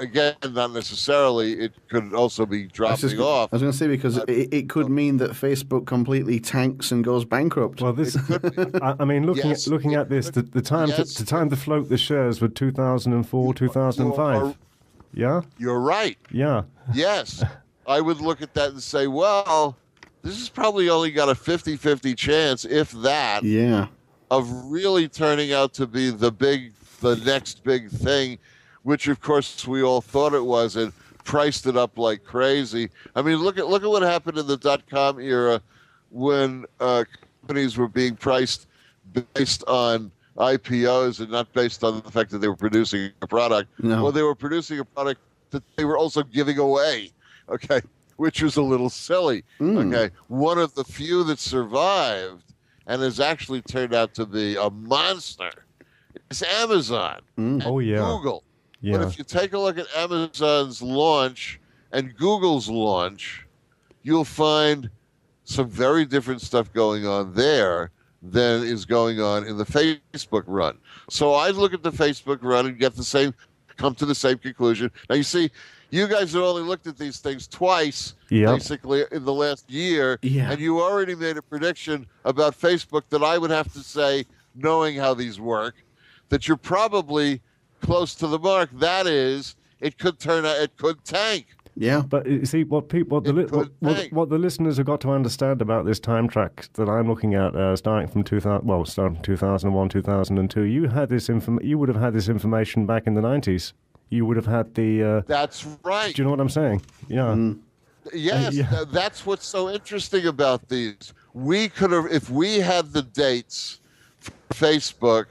necessarily. It could also be dropping off. I was going to say, because it could mean that Facebook completely tanks and goes bankrupt. Well, this, I mean, looking at this, the time to float the shares were 2004, 2005. Yeah, you're right. Yeah. Yes, I would look at that and say, well, this has probably only got a 50-50 chance, if that, of really turning out to be the next big thing, which of course we all thought it was and priced it up like crazy. I mean, look at what happened in the .com era when companies were being priced based on IPOs and not based on the fact that they were producing a product. No. Well, they were producing a product that they were also giving away, okay, which was a little silly. Okay, one of the few that survived and has actually turned out to be a monster is Amazon and Google. Yeah. But if you take a look at Amazon's launch and Google's launch, you'll find some very different stuff going on there than is going on in the Facebook run. So I look at the Facebook run and come to the same conclusion. Now you see, you guys have only looked at these things twice, basically in the last year, and you already made a prediction about Facebook that I would have to say, knowing how these work, that you're probably close to the mark. That is, it could tank. Yeah, but you see what the listeners have got to understand about this time track that I'm looking at, starting from 2001, 2002. You would have had this information back in the 90s. You would have had the. That's right. Do you know what I'm saying? Yeah. Yes, that's what's so interesting about these. We could have, if we had the dates for Facebook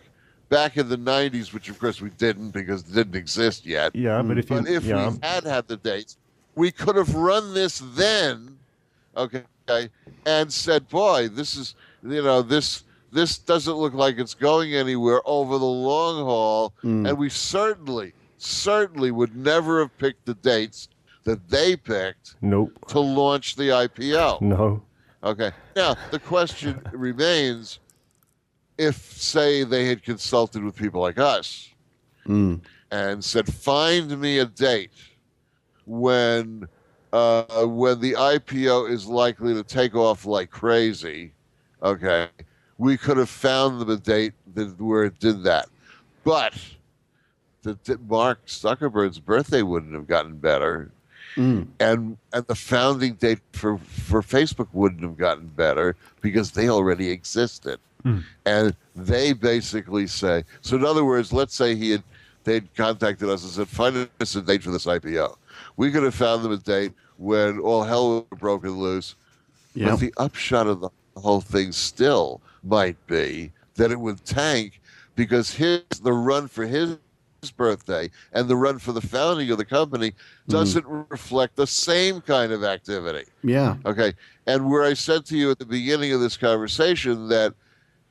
back in the 90s, which of course we didn't because it didn't exist yet. Yeah, but if we had the dates, we could have run this then, okay, and said, boy, this is, this doesn't look like it's going anywhere over the long haul, and we certainly would never have picked the dates that they picked to launch the IPO. No. Okay. Now, the question remains, if, say, they had consulted with people like us and said, find me a date when the IPO is likely to take off like crazy, okay, we could have found them a date where it did that. But Mark Zuckerberg's birthday wouldn't have gotten better. And the founding date for Facebook wouldn't have gotten better because they already existed. And they basically say, so in other words, let's say they'd contacted us and said, find us a date for this IPO. We could have found them a date when all hell would have broken loose. Yep. But the upshot of the whole thing still might be that it would tank because the run for his birthday and the run for the founding of the company doesn't reflect the same kind of activity. Yeah. Okay. And where I said to you at the beginning of this conversation that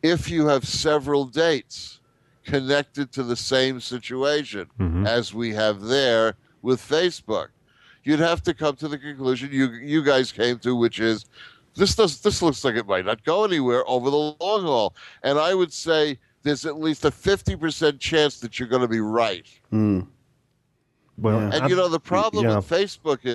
if you have several dates connected to the same situation as we have there with Facebook, you'd have to come to the conclusion you guys came to, which is this looks like it might not go anywhere over the long haul. And I would say there's at least a 50% chance that you're going to be right. Well, and the problem with Facebook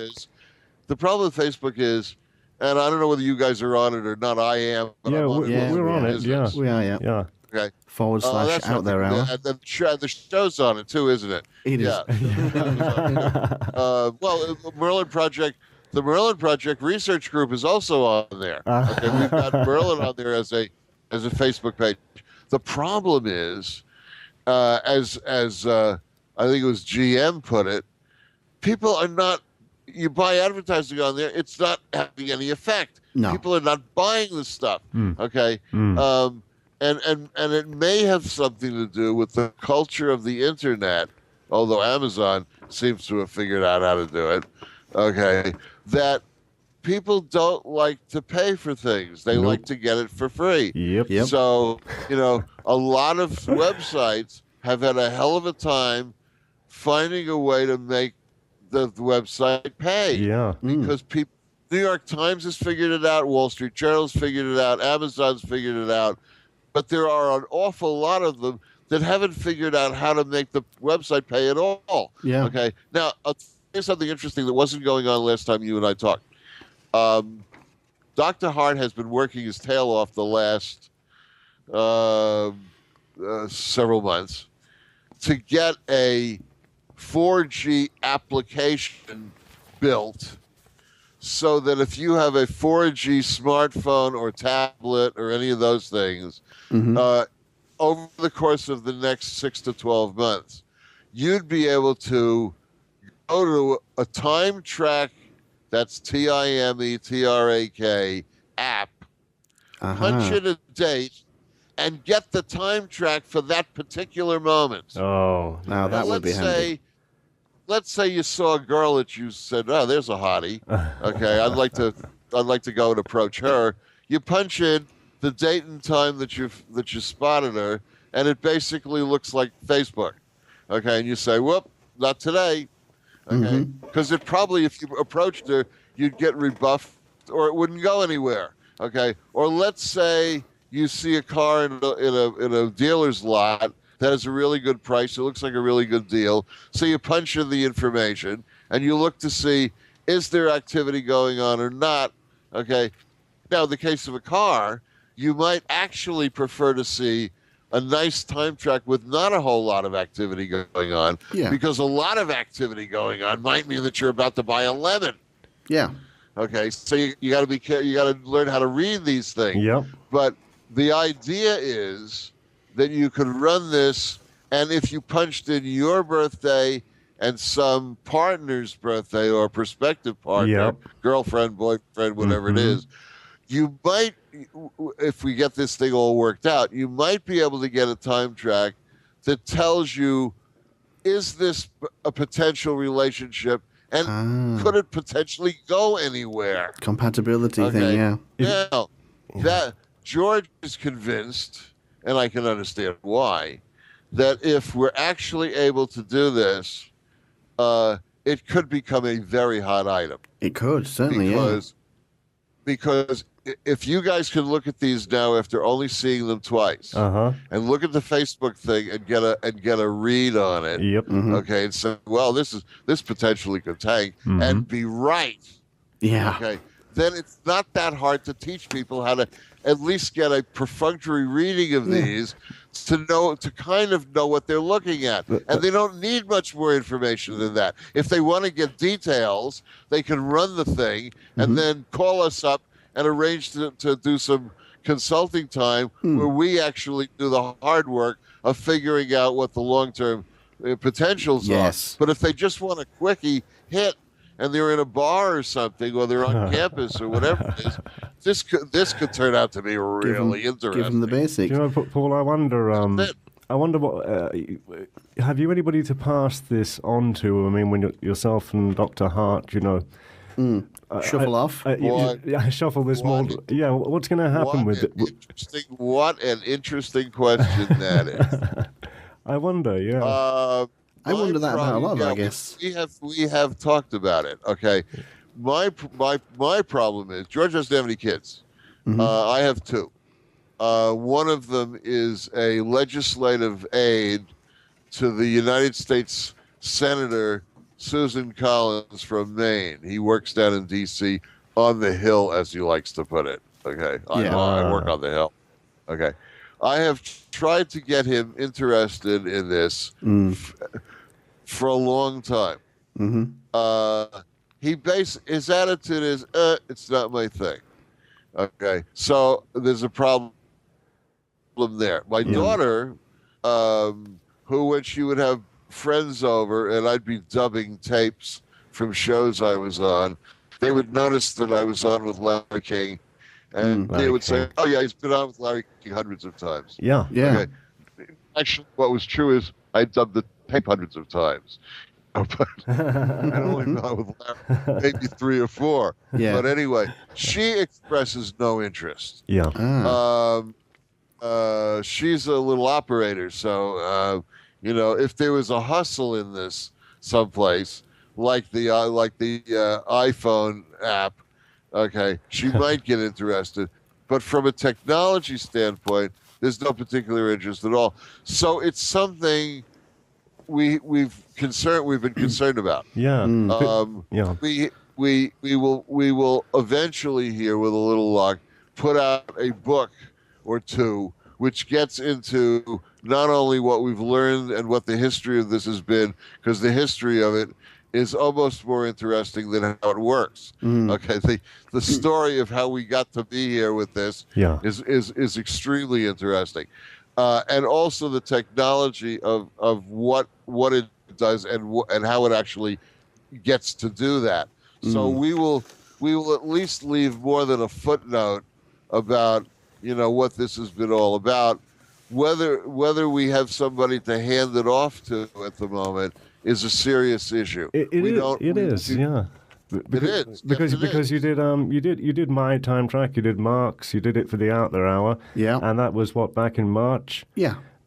is, and I don't know whether you guys are on it or not. I am. Yeah, we're on it. Yeah, we are. Yeah. Okay. / out there hour. And the show's on it too, isn't it? It is. Well, Merlin Project. The Merlin Project Research Group is also on there. Okay, we've got Merlin on there as a Facebook page. The problem is, as I think it was GM put it, people are not. You buy advertising on there, it's not having any effect. No. People are not buying the stuff. Okay. And it may have something to do with the culture of the internet, although Amazon seems to have figured out how to do it. Okay. That people don't like to pay for things. They like to get it for free. Yep. So, a lot of websites have had a hell of a time finding a way to make the website pay. Yeah. Because New York Times has figured it out, Wall Street Journal's figured it out, Amazon's figured it out, but there are an awful lot of them that haven't figured out how to make the website pay at all. Yeah. Okay. Now, I'll tell you something interesting that wasn't going on last time you and I talked. Dr. Hart has been working his tail off the last several months to get a 4G application built so that if you have a 4G smartphone or tablet or any of those things, over the course of the next 6 to 12 months, you'd be able to go to a time track, that's TIMETRAK app, punch in a date, and get the time track for that particular moment. Oh, Now that would be handy. Let's say you saw a girl that you said, "Oh, there's a hottie. Okay, I'd like to go and approach her." You punch in the date and time that you spotted her, and it basically looks like Facebook. Okay, and you say, "Whoop, not today." Okay, because it probably, if you approached her, you'd get rebuffed, or it wouldn't go anywhere. Okay, or let's say you see a car in a dealer's lot that has a really good price. It looks like a really good deal. So you punch in the information and you look to see, is there activity going on or not? Okay. Now, in the case of a car, you might actually prefer to see a nice time track with not a whole lot of activity going on. Yeah. Because a lot of activity going on might mean that you're about to buy a lemon. Yeah. Okay. So you got to be careful. You got to learn how to read these things. Yep. But the idea is that you could run this, and if you punched in your birthday and some partner's birthday or prospective partner, girlfriend, boyfriend, whatever it is, you might, if we get this thing all worked out, you might be able to get a time track that tells you, is this a potential relationship, and could it potentially go anywhere? Compatibility thing, yeah. Now, that George is convinced, and I can understand why, that if we're actually able to do this, it could become a very hot item. It could, certainly, because if you guys can look at these now after only seeing them twice, and look at the Facebook thing and get a read on it, okay, and say, well, this potentially could tank, and be right. Yeah. Okay. Then it's not that hard to teach people how to at least get a perfunctory reading of these to kind of know what they're looking at. And they don't need much more information than that. If they want to get details, they can run the thing and then call us up and arrange to do some consulting time where we actually do the hard work of figuring out what the long-term potentials are. But if they just want a quickie hit, and they're in a bar or something, or they're on campus or whatever it is, this could turn out to be really interesting. Give them the basics. You know, Paul, I wonder what, have you anybody to pass this on to? I mean, when yourself and Dr. Hart, you know... shuffle off? Shuffle this more... Yeah, what's going to happen with it? What an interesting question that is. I wonder, I wonder that about a lot, I guess. We have talked about it. Okay, my problem is George doesn't have any kids. I have two. One of them is a legislative aide to the United States Senator Susan Collins from Maine. He works down in D.C. on the Hill, as he likes to put it. Okay, I work on the Hill. Okay. I have tried to get him interested in this for a long time. His attitude is, it's not my thing. Okay, so there's a problem there. My daughter, who when she would have friends over and I'd be dubbing tapes from shows I was on, they would notice that I was on with Larry King. And they would say, oh, yeah, he's been on with Larry King hundreds of times. Yeah. Okay. Actually, what was true is I dubbed the tape hundreds of times. But I'd only been on with Larry maybe 3 or 4. Yeah. But anyway, she expresses no interest. Yeah. She's a little operator. So, if there was a hustle in this someplace, like the iPhone app, okay, she might get interested, but from a technology standpoint, there's no particular interest at all. So it's something we've been concerned about. Yeah. We will eventually here, with a little luck, put out a book or two which gets into not only what we've learned and what the history of this has been, because the history of it is almost more interesting than how it works. Okay, the story of how we got to be here with this is extremely interesting, and also the technology of what it does and how it actually gets to do that. So we will at least leave more than a footnote about what this has been all about, whether we have somebody to hand it off to at the moment is a serious issue. It is. Because you did my time track, you did Mark's, you did it for the Out There Hour, and that was back in March,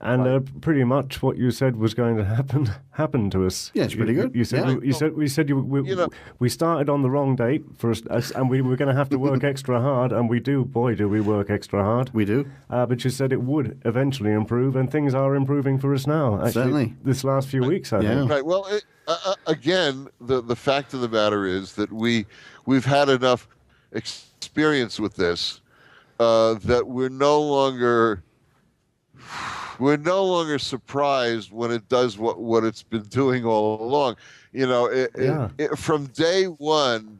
and pretty much what you said was going to happened to us. Yeah, it's pretty good. You said we started on the wrong date for us, and we were going to have to work extra hard, and we do. Boy, do we work extra hard. We do. But you said it would eventually improve, and things are improving for us now. Actually, certainly, this last few weeks, I think. Right. Well, again, the fact of the matter is that we've had enough experience with this that we're no longer surprised when it does what it's been doing all along. From day one,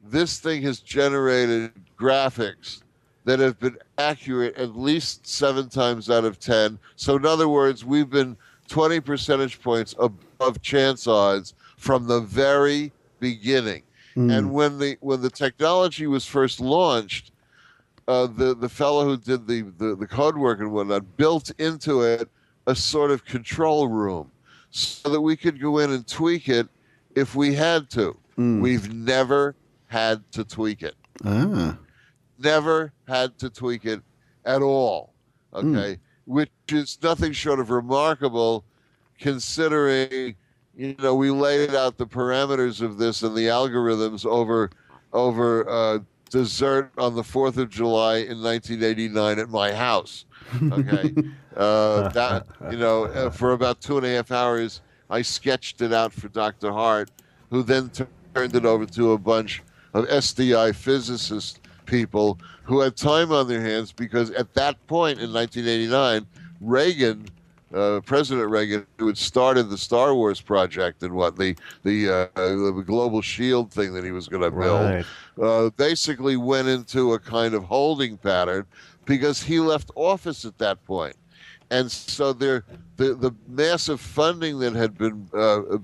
this thing has generated graphics that have been accurate at least 7 times out of 10. So in other words, we've been 20 percentage points above chance odds from the very beginning. And when the technology was first launched, the fellow who did the code work and whatnot built into it a sort of control room so that we could go in and tweak it if we had to. We've never had to tweak it. Never had to tweak it at all. Okay, which is nothing short of remarkable, considering we laid out the parameters of this and the algorithms over dessert on the 4th of July in 1989 at my house. Okay, for about 2.5 hours, I sketched it out for Dr. Hart, who then turned it over to a bunch of SDI physicist people who had time on their hands, because at that point in 1989, Reagan, President Reagan, who had started the Star Wars project and the Global Shield thing that he was going to build, basically went into a kind of holding pattern because he left office at that point. And so the massive funding that had been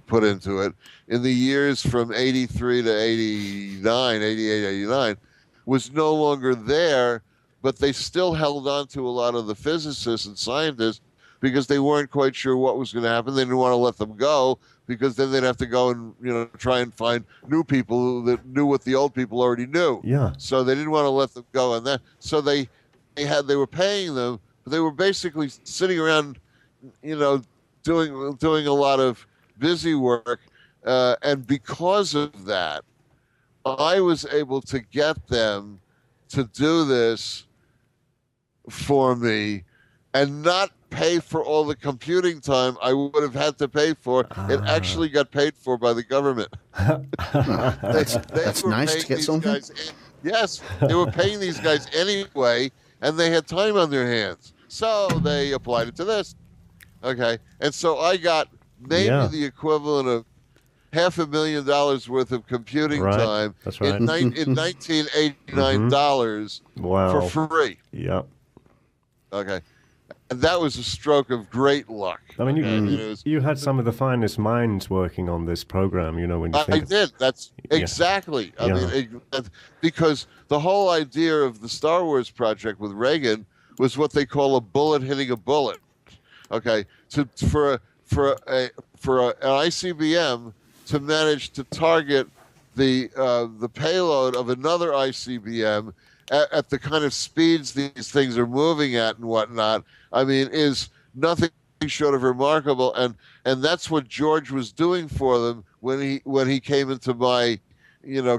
put into it in the years from 83 to 88, 89, was no longer there, but they still held on to a lot of the physicists and scientists because they weren't quite sure what was going to happen. They didn't want to let them go because then they'd have to go and try and find new people that knew what the old people already knew. Yeah. So they didn't want to let them go on that. So they were paying them, but they were basically sitting around, doing a lot of busy work, and because of that, I was able to get them to do this for me and not pay for all the computing time I would have had to pay for. It actually got paid for by the government. That's nice to get something. Yes, they were paying these guys anyway, and they had time on their hands. So they applied it to this. Okay, and so I got maybe the equivalent of $500,000 worth of computing time in $1989 for free. Yep. Okay. And that was a stroke of great luck. I mean, you had some of the finest minds working on this program, when you think I did. That's exactly. I mean, because the whole idea of the Star Wars project with Reagan was what they call a bullet hitting a bullet. Okay. For an ICBM to manage to target the payload of another ICBM at the kind of speeds these things are moving at and whatnot, I mean, is nothing short of remarkable. And that's what George was doing for them when he came into my,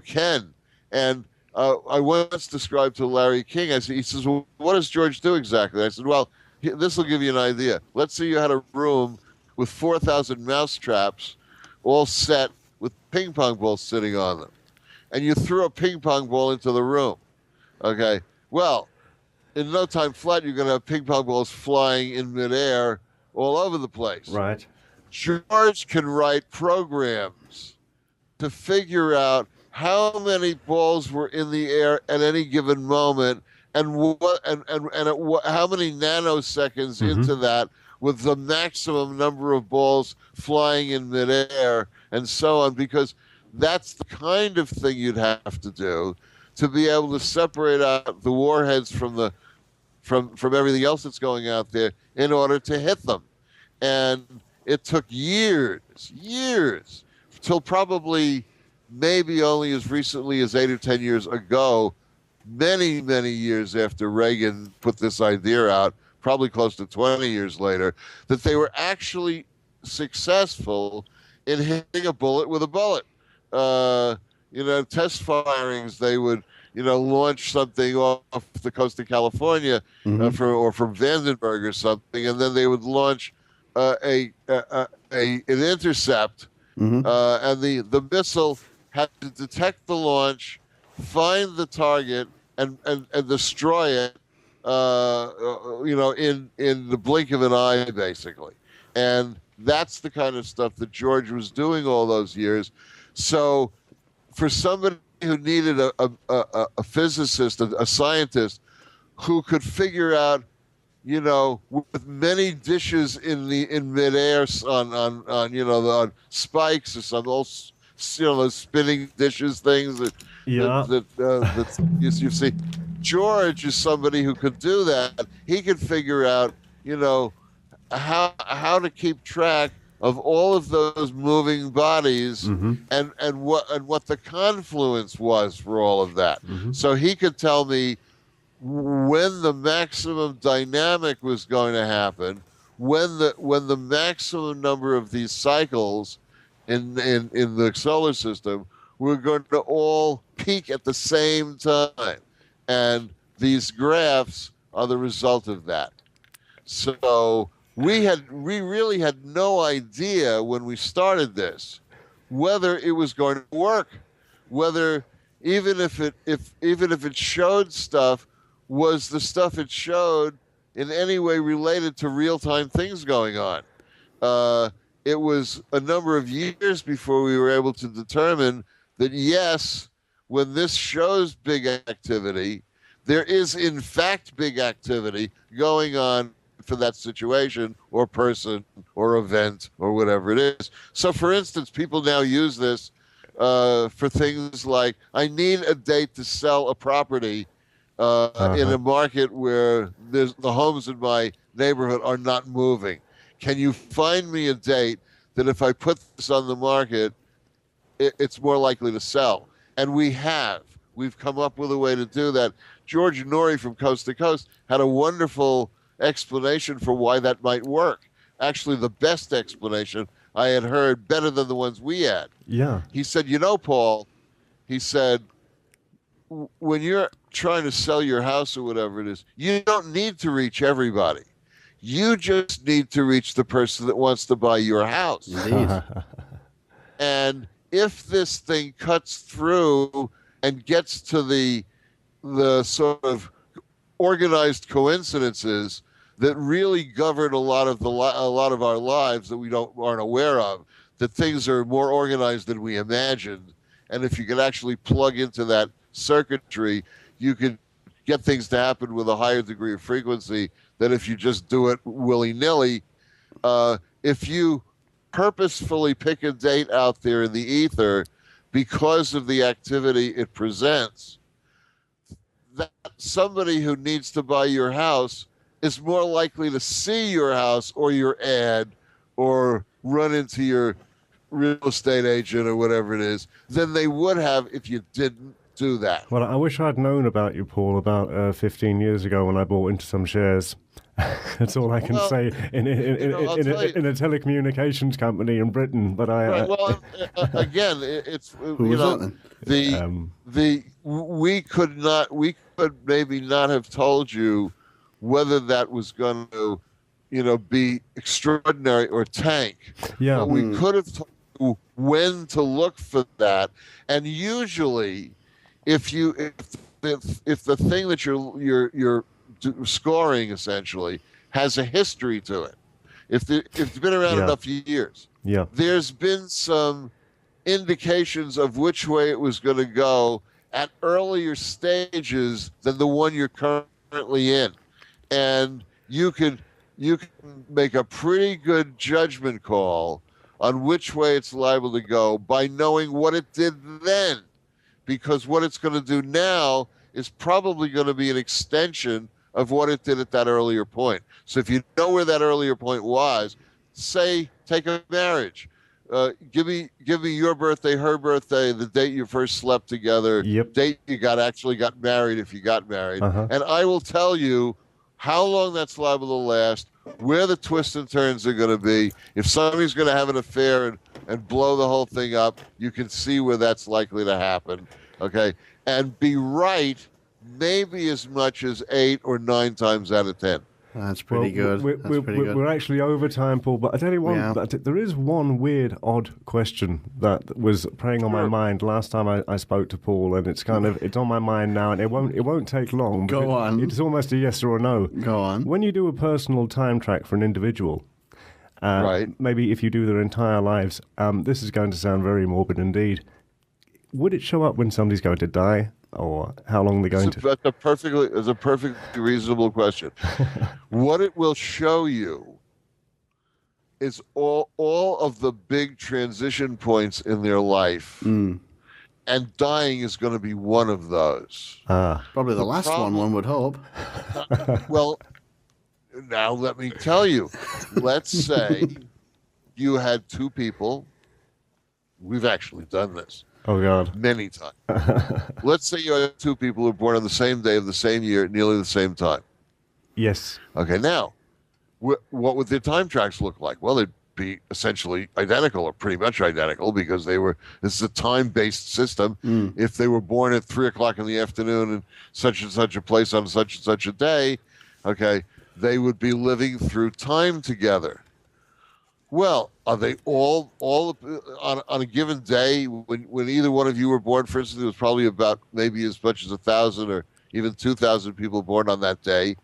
ken. And I once described to Larry King, he says, well, what does George do exactly? I said, well, this will give you an idea. Let's say you had a room with 4,000 mouse traps all set with ping pong balls sitting on them. And you threw a ping pong ball into the room. Okay. Well, in no time flat, you're going to have ping pong balls flying in midair all over the place. Right. George can write programs to figure out how many balls were in the air at any given moment and how many nanoseconds into that with the maximum number of balls flying in midair and so on, because that's the kind of thing you'd have to do to be able to separate out the warheads from the from everything else that's going out there in order to hit them. And it took years, till probably maybe only as recently as 8 or 10 years ago, many, many years after Reagan put this idea out, probably close to 20 years later, that they were actually successful in hitting a bullet with a bullet. Test firings, they would, launch something off the coast of California or from Vandenberg or something, and then they would launch an intercept, and the missile had to detect the launch, find the target, and destroy it, in the blink of an eye, basically. And that's the kind of stuff that George was doing all those years. So for somebody who needed a physicist, a scientist, who could figure out, with many dishes in midair on spikes or some old, those spinning dishes things that you see. George is somebody who could do that. He could figure out, how to keep track of all of those moving bodies and what the confluence was for all of that. So he could tell me when the maximum dynamic was going to happen, when the maximum number of these cycles in the solar system were going to all peak at the same time. And these graphs are the result of that. So we really had no idea when we started this whether it was going to work, whether even if it showed stuff, was the stuff it showed in any way related to real-time things going on. It was a number of years before we were able to determine that, yes, when this shows big activity, there is in fact big activity going on for that situation or person or event or whatever it is. So, for instance, people now use this for things like, I need a date to sell a property in a market where the homes in my neighborhood are not moving. Can you find me a date that if I put this on the market, it's more likely to sell? And we've come up with a way to do that. George Norrie from Coast to Coast had a wonderful explanation for why that might work. Actually, the best explanation I had heard, better than the ones we had. Yeah. He said, Paul, he said, when you're trying to sell your house or whatever it is, you don't need to reach everybody. You just need to reach the person that wants to buy your house. Indeed. And if this thing cuts through and gets to the sort of organized coincidences that really govern a lot of our lives that we aren't aware of, that things are more organized than we imagined, and if you could actually plug into that circuitry, you could get things to happen with a higher degree of frequency than if you just do it willy-nilly. If you purposefully pick a date out there in the ether because of the activity it presents, that somebody who needs to buy your house is more likely to see your house or your ad or run into your real estate agent or whatever it is than they would have if you didn't do that. Well, I wish I'd known about you, Paul, about 15 years ago when I bought into some shares. That's all I can say in a telecommunications company in Britain. But again, it's we could maybe not have told you whether that was going to, be extraordinary or tank. Yeah, but we could have told you when to look for that, and usually, if the thing that you're scoring essentially has a history to it, if it's been around enough years, there's been some indications of which way it was going to go at earlier stages than the one you're currently in, and you can make a pretty good judgment call on which way it's liable to go by knowing what it did then, because what it's going to do now is probably going to be an extension of what it did at that earlier point. So if you know where that earlier point was, say, take a marriage. Give me your birthday, her birthday, the date you first slept together, date you actually got married if you got married, and I will tell you how long that's liable to last, where the twists and turns are going to be. If somebody's going to have an affair and blow the whole thing up, you can see where that's likely to happen. Okay, and be right maybe as much as 8 or 9 times out of 10. That's pretty good. We're actually over time, Paul, but I tell you what, there is one weird, odd question that was preying on my mind last time I spoke to Paul, and it's on my mind now, and it won't take long. Go on. It's almost a yes or a no. Go on. When you do a personal time track for an individual, right? Maybe if you do their entire lives, this is going to sound very morbid indeed. Would it show up when somebody's going to die? Or how long they're going to? That's a perfectly reasonable question. What it will show you is all of the big transition points in their life, and dying is going to be one of those. Probably the last one would hope. Well, now let me tell you. Let's say you had 2 people. We've actually done this. Oh, God. Many times. Let's say you have 2 people who are born on the same day of the same year at nearly the same time. Yes. Okay, now, what would their time tracks look like? Well, they'd be essentially identical or pretty much identical because this is a time-based system. If they were born at 3 o'clock in the afternoon in such and such a place on such and such a day, okay, they would be living through time together. Well, are they all on a given day when either one of you were born? For instance, there was probably about maybe as much as 1,000 or even 2,000 people born on that day.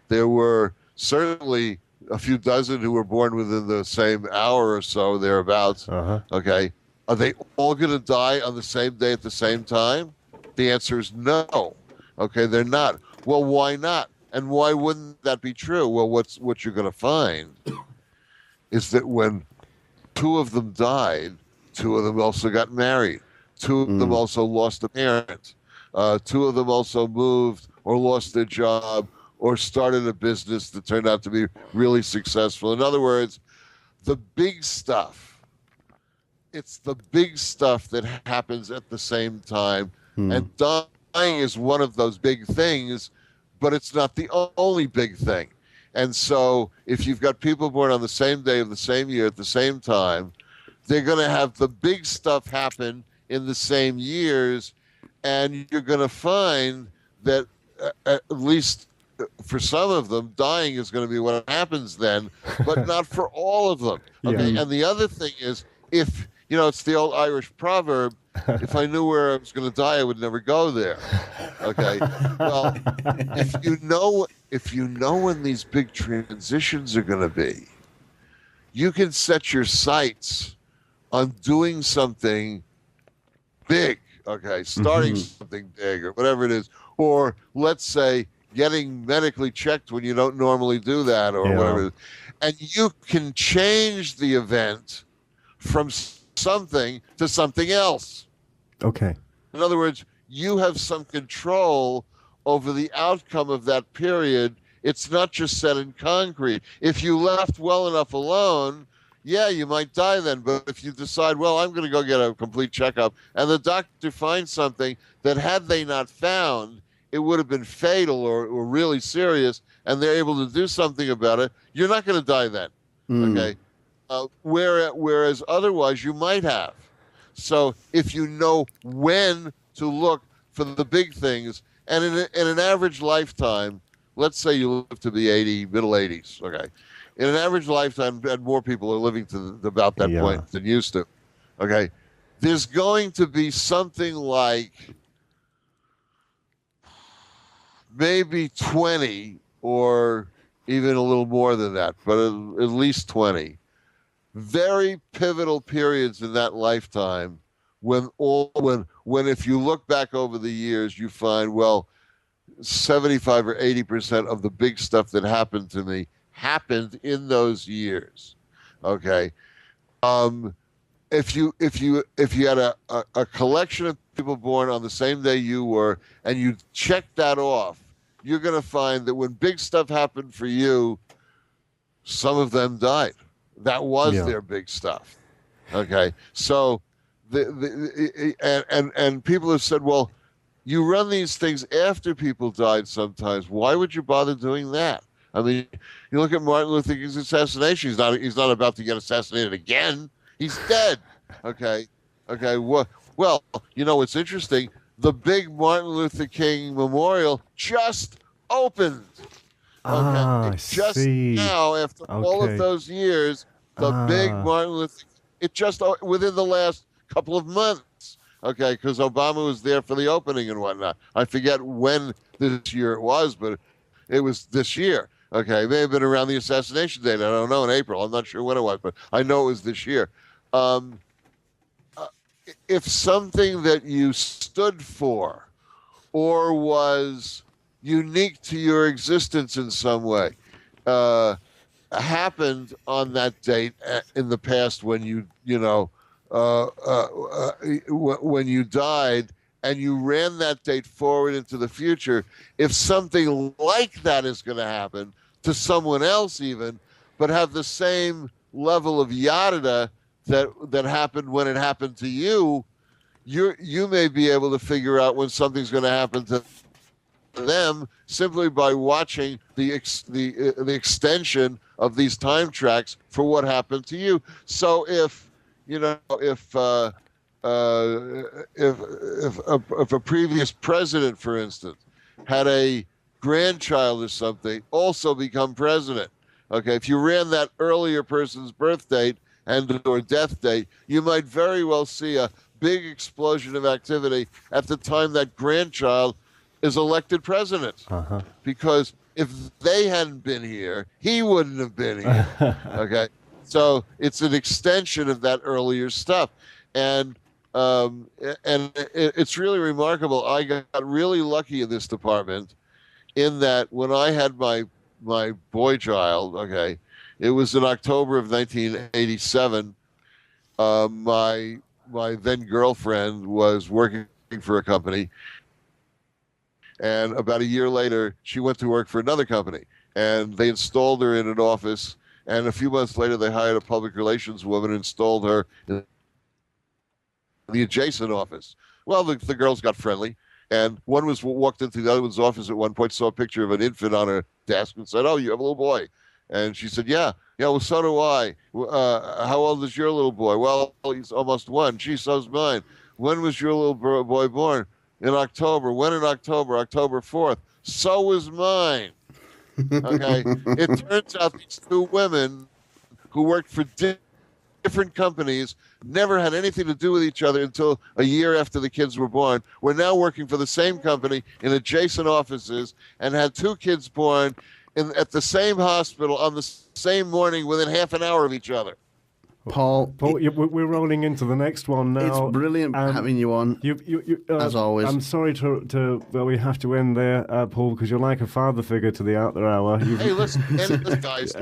There were certainly a few dozen who were born within the same hour or so, thereabouts. Okay, are they all going to die on the same day at the same time? The answer is no. Okay, they're not. Well, why not? And why wouldn't that be true? Well, what you're going to find is that when 2 of them died, 2 of them also got married. 2 of them also lost a parent. 2 of them also moved or lost their job or started a business that turned out to be really successful. In other words, the big stuff, it's the big stuff that happens at the same time. And dying is one of those big things, but it's not the only big thing. And so if you've got people born on the same day of the same year at the same time, they're going to have the big stuff happen in the same years, and you're going to find that at least for some of them, dying is going to be what happens then, but not for all of them. Okay, and the other thing is, if, it's the old Irish proverb, if I knew where I was going to die, I would never go there. Okay. Well, if you know when these big transitions are going to be, you can set your sights on doing something big. Okay, starting something big or whatever it is, or let's say getting medically checked when you don't normally do that, or whatever it is. And you can change the event from something to something else. Okay. In other words, you have some control over the outcome of that period. It's not just set in concrete. If you left well enough alone, you might die then. But if you decide, well, I'm going to go get a complete checkup, and the doctor finds something that had they not found, it would have been fatal or really serious, and they're able to do something about it, you're not going to die then. Okay. Whereas otherwise you might have. So if you know when to look for the big things, and in an average lifetime, let's say you live to be middle 80s, okay? In an average lifetime, and more people are living to about that point than used to, okay? There's going to be something like maybe 20 or even a little more than that, but at least 20 very pivotal periods in that lifetime when if you look back over the years, you find, well, 75 or 80% of the big stuff that happened to me happened in those years. Okay. If you had a collection of people born on the same day you were, and you checked that off, you're going to find that when big stuff happened for you, some of them died. That was their big stuff. Okay, so and people have said, well, you run these things after people died sometimes. Why would you bother doing that? I mean, you look at Martin Luther King's assassination. He's not about to get assassinated again. He's dead. Okay. Well, you know what's interesting? The big Martin Luther King memorial just opened. Okay. Just now, after all of those years, the big Martin Luther King, it just within the last couple of months. Okay, because Obama was there for the opening and whatnot. I forget when this year it was, but it was this year. Okay, it may have been around the assassination date. I don't know, in April. I'm not sure when it was, but I know it was this year. If something that you stood for or was unique to your existence in some way happened on that date in the past when when you died and you ran that date forward into the future, if something like that is going to happen to someone else even, but have the same level of yada that happened when it happened to you, you may be able to figure out when something's going to happen to them simply by watching the extension of these time tracks for what happened to you. So if a previous president, for instance, had a grandchild or something also become president, okay, if you ran that earlier person's birth date or death date, you might very well see a big explosion of activity at the time that grandchild is elected president. Because if they hadn't been here, he wouldn't have been here. Okay, so it's an extension of that earlier stuff, and it's really remarkable. I got really lucky in this department, in that when I had my boy child, okay, it was in October of 1987. My then girlfriend was working for a company, and about a year later, she went to work for another company, and they installed her in an office. And a few months later, they hired a public relations woman and installed her in the adjacent office. Well, the girls got friendly, and one walked into the other one's office at one point, saw a picture of an infant on her desk, and said, "Oh, you have a little boy?" And she said, "Yeah, well, so do I. How old is your little boy?" "Well, he's almost one." "Gee, so's mine." "When was your little boy born?" "In October." "When in October?" "October 4th. "So was mine." Okay. It turns out these two women who worked for different companies, never had anything to do with each other until a year after the kids were born, were now working for the same company in adjacent offices, and had two kids born at the same hospital on the same morning within half an hour of each other. Paul, we're rolling into the next one now. It's brilliant having you on, as always. I'm sorry that we have to end there, Paul, because you're like a father figure to the Out There Hour. Hey, listen, guys.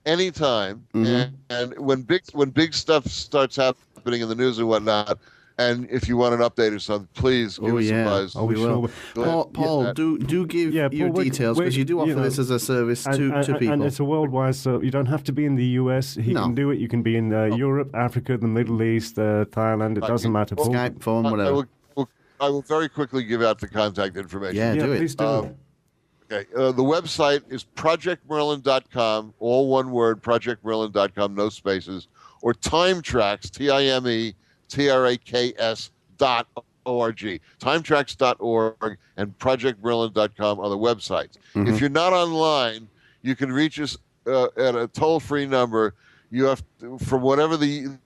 Anytime, and when big stuff starts happening in the news and whatnot, and if you want an update or something, please give us a buzz. We will. Paul, do give your details, because you do offer this as a service to people. And it's a worldwide, so you don't have to be in the US. He can do it. You can be in Europe, Africa, the Middle East, Thailand. It doesn't matter. Paul. Skype, phone, whatever. I will very quickly give out the contact information. Yeah, do it. Please do. Okay, the website is projectmerlin.com, all one word, projectmerlin.com, no spaces, or timetracks, TIMETRAKS.org. Timetracks.org and projectmerlin.com are the websites. If you're not online, you can reach us at a toll-free number. You have to, from whatever the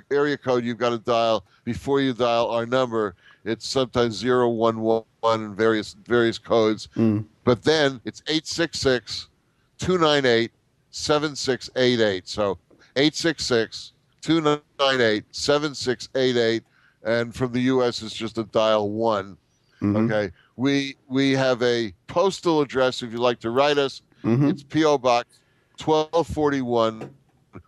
area code you've got to dial before you dial our number. It's sometimes 011 and various codes. But then it's 866-298-7688. So 866-298-7688. And from the U.S., it's just a dial 1. Okay. We have a postal address if you'd like to write us. It's P.O. Box 1241,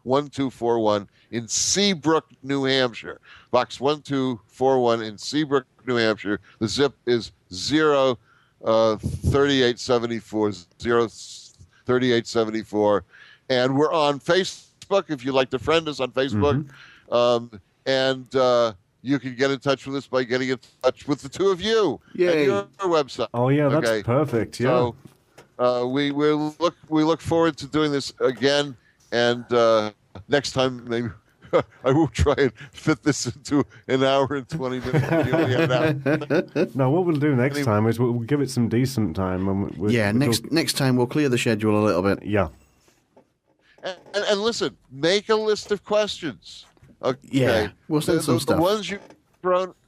1241 in Seabrook, New Hampshire. Box 1241 in Seabrook, New Hampshire. The zip is 03874, 03874. And we're on Facebook if you'd like to friend us on Facebook. You can get in touch with us by getting in touch with the two of you at your website. Oh, yeah, that's perfect. Yeah. So we look forward to doing this again, and next time maybe I will try and fit this into an hour and 20 minutes. No, what we'll do next time is we'll give it some decent time. And next time we'll clear the schedule a little bit. Yeah. And listen, make a list of questions. Okay. Yeah, we'll send some stuff. The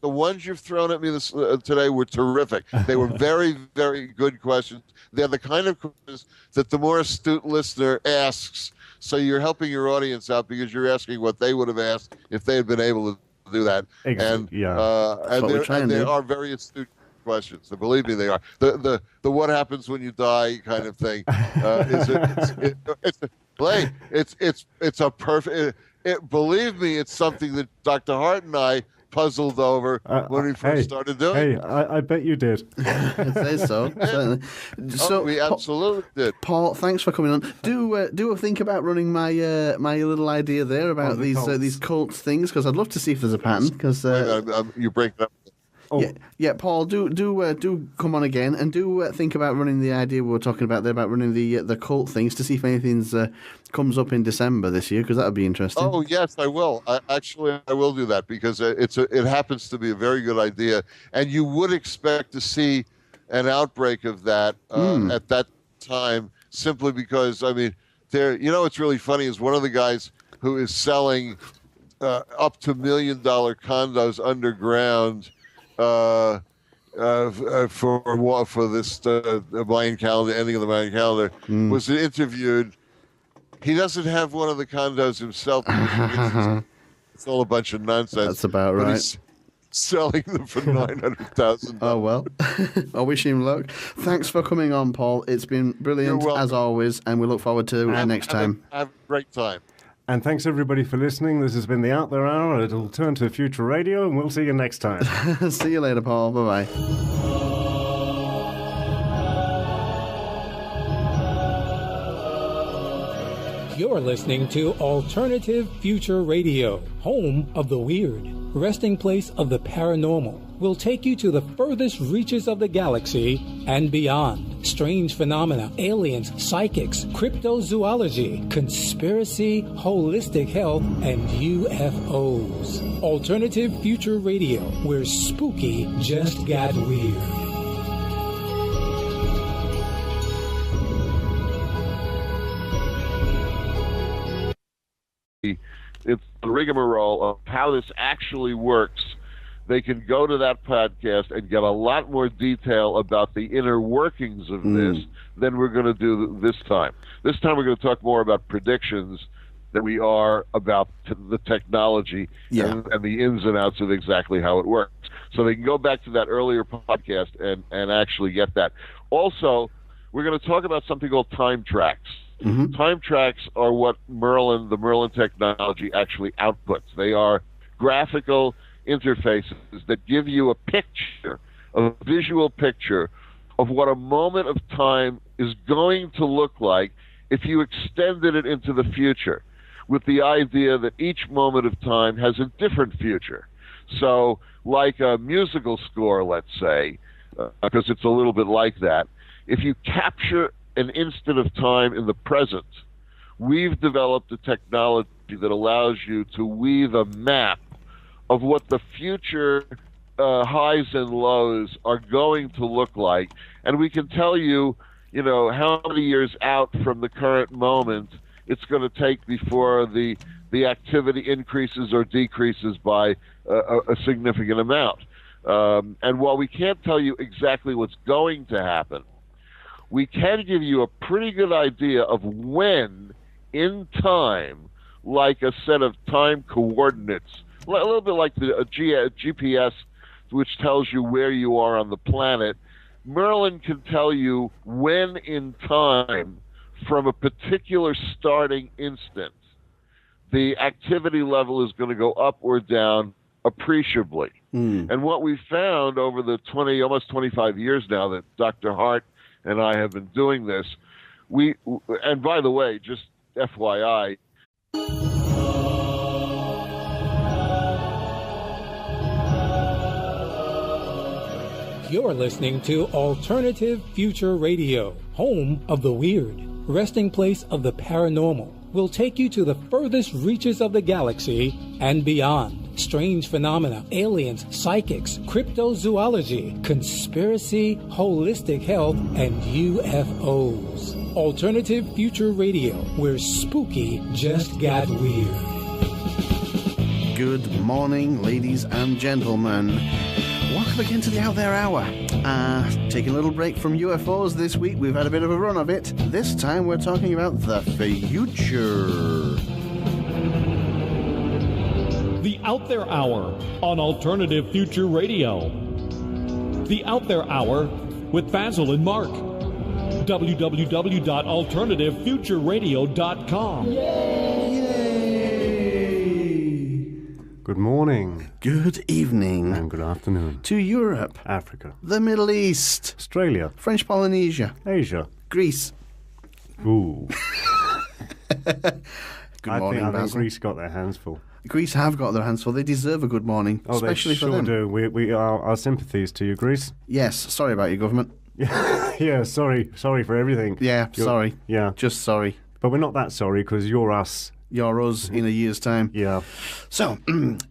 ones you've thrown at me today were terrific. They were very, very good questions. They're the kind of questions that the more astute listener asks. So you're helping your audience out because you're asking what they would have asked if they had been able to do that. Exactly. And they are very astute questions. Believe me, they are. The what happens when you die kind of thing. It's a perfect. Believe me, it's something that Dr. Hart and I puzzled over when we first started doing it. I bet you did. I'd say so. Certainly. So we absolutely did. Paul, thanks for coming on. Do think about running my little idea there about these cult things, because I'd love to see if there's a pattern. Because you break it up. Oh. Yeah, Paul, do come on again, and do think about running the idea we were talking about there about running the cult things to see if anything's comes up in December this year, because that would be interesting. Oh yes, I will. I will do that because it happens to be a very good idea, and you would expect to see an outbreak of that at that time, simply because what's really funny is one of the guys who is selling up to $1 million condos underground. For this Mayan calendar, ending of the Mayan calendar, was interviewed. He doesn't have one of the condos himself. It's all a bunch of nonsense. That's about right. He's selling them for $900,000. Oh well, I wish him luck. Thanks for coming on, Paul. It's been brilliant as always, and we look forward to next time. Have a great time. And thanks, everybody, for listening. This has been the Out There Hour at Alternative Future Radio, and we'll see you next time. See you later, Paul. Bye-bye. You're listening to Alternative Future Radio, home of the weird, resting place of the paranormal. Will take you to the furthest reaches of the galaxy and beyond. Strange phenomena, aliens, psychics, cryptozoology, conspiracy, holistic health, and UFOs. Alternative Future Radio, where spooky just got weird. It's the rigmarole of how this actually works. They can go to that podcast and get a lot more detail about the inner workings of this than we're going to do this time. This time we're going to talk more about predictions than we are about the technology and the ins and outs of exactly how it works. So they can go back to that earlier podcast and actually get that. Also, we're going to talk about something called time tracks. Time tracks are what the Merlin technology actually outputs. They are graphical interfaces that give you a picture, a visual picture of what a moment of time is going to look like if you extended it into the future, with the idea that each moment of time has a different future. So like a musical score, let's say, because it's a little bit like that, if you capture an instant of time in the present, we've developed a technology that allows you to weave a map of what the future highs and lows are going to look like. And we can tell you, how many years out from the current moment it's going to take before the activity increases or decreases by a significant amount. And while we can't tell you exactly what's going to happen, we can give you a pretty good idea of when in time, like a set of time coordinates, a little bit like the GPS, which tells you where you are on the planet. Merlin can tell you when in time, from a particular starting instant, the activity level is going to go up or down appreciably. And what we found over the almost 25 years now that Dr. Hart and I have been doing this, and by the way, just FYI, You're listening to Alternative Future Radio, home of the weird, resting place of the paranormal. Will take you to the furthest reaches of the galaxy and beyond. Strange phenomena, aliens, psychics, cryptozoology, conspiracy, holistic health, and UFOs. Alternative Future Radio, where spooky just got weird. Good morning, ladies and gentlemen. Welcome again to the Out There Hour. Taking a little break from UFOs this week. We've had a bit of a run of it. This time we're talking about the future. The Out There Hour on Alternative Future Radio. The Out There Hour with Basil and Mark. www.alternativefutureradio.com. Good morning. Good evening. And good afternoon. To Europe. Africa. The Middle East. Australia. French Polynesia. Asia. Greece. Ooh. Good morning, I think Basil. Greece got their hands full. Greece have got their hands full. They deserve a good morning, especially they sure for them. do. We are our sympathies to you, Greece. Yes, sorry about your government. Yeah, sorry for everything. Yeah, sorry. Yeah. Just sorry. But we're not that sorry because you're us. You're us in a year's time. Yeah. So,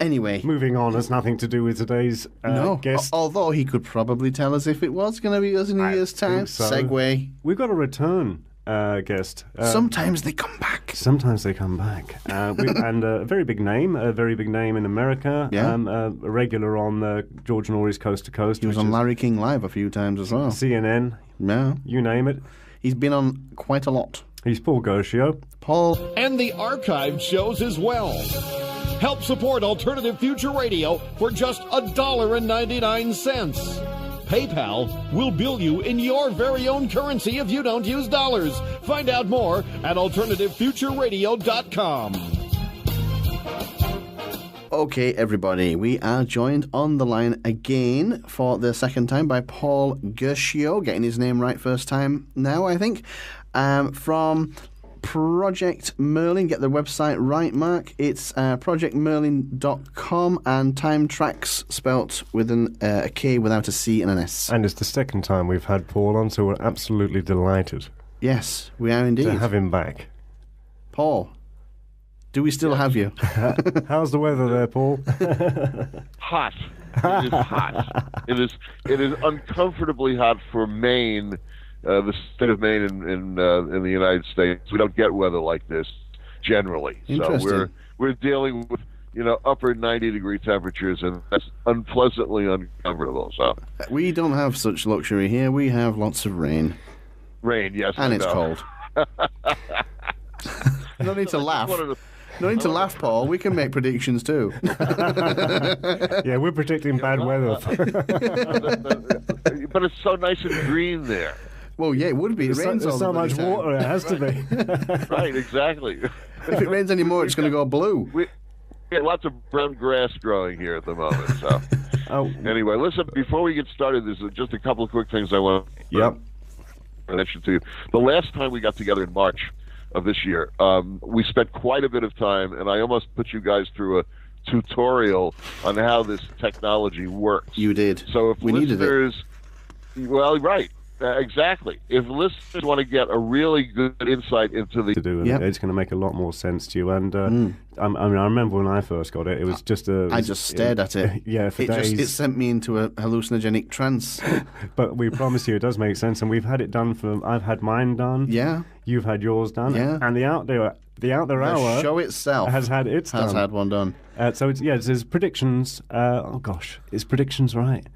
anyway. Moving on has nothing to do with today's No, guest. although he could probably tell us if it was going to be us in a year's time. So. Segue. We've got a return guest. Sometimes they come back. Sometimes they come back. And a very big name in America. Yeah. A regular on George Norrie's Coast to Coast. He was which on is Larry King Live a few times as well. CNN. Yeah. You name it. He's been on quite a lot. He's Paul Guercio. Paul. And the archived shows as well. Help support Alternative Future Radio for just $1.99. PayPal will bill you in your very own currency if you don't use dollars. Find out more at alternativefutureradio.com. Okay, everybody, we are joined on the line again for the second time by Paul Guercio, getting his name right first time now, I think, from Project Merlin. Get the website right, Mark. It's projectmerlin.com, and time tracks spelt with a K without a C and an S. And it's the second time we've had Paul on, so we're absolutely delighted Yes, we are indeed. to have him back. Paul, do we still have you? How's the weather there, Paul? hot. It is hot. It is uncomfortably hot for Maine, the state of Maine in the United States. We don't get weather like this generally, so Interesting. we're dealing with upper 90-degree temperatures, and that's unpleasantly uncomfortable. So We don't have such luxury here. We have lots of rain. rain, yes, And I it's know. cold. No need to laugh. No need to laugh, Paul. We can make predictions too. Yeah, we're predicting bad weather. But it's so nice and green there. Well, yeah, it would be. It rains There's all so the bloody much time. water, it has to be. Right, exactly. If it rains anymore, it's going to go blue. We got lots of brown grass growing here at the moment. So Oh, anyway, listen, before we get started, there's just a couple of quick things I want yep. to mention to you. The last time we got together in March of this year, we spent quite a bit of time, and I almost put you guys through a tutorial on how this technology works. You did. So if we needed it. listeners, well, right, exactly. If listeners want to get a really good insight into the To do, and Yep. it's going to make a lot more sense to you. And I mean, I remember when I first got it, it was just a. I just stared at it. Yeah, for It days. sent me into a hallucinogenic trance. But we promise you, it does make sense, and we've had it done for. I've had mine done. Yeah. You've had yours done. Yeah. And the out there hour The show itself has had its has done. had one done. So it's there's predictions. Oh gosh, is predictions right?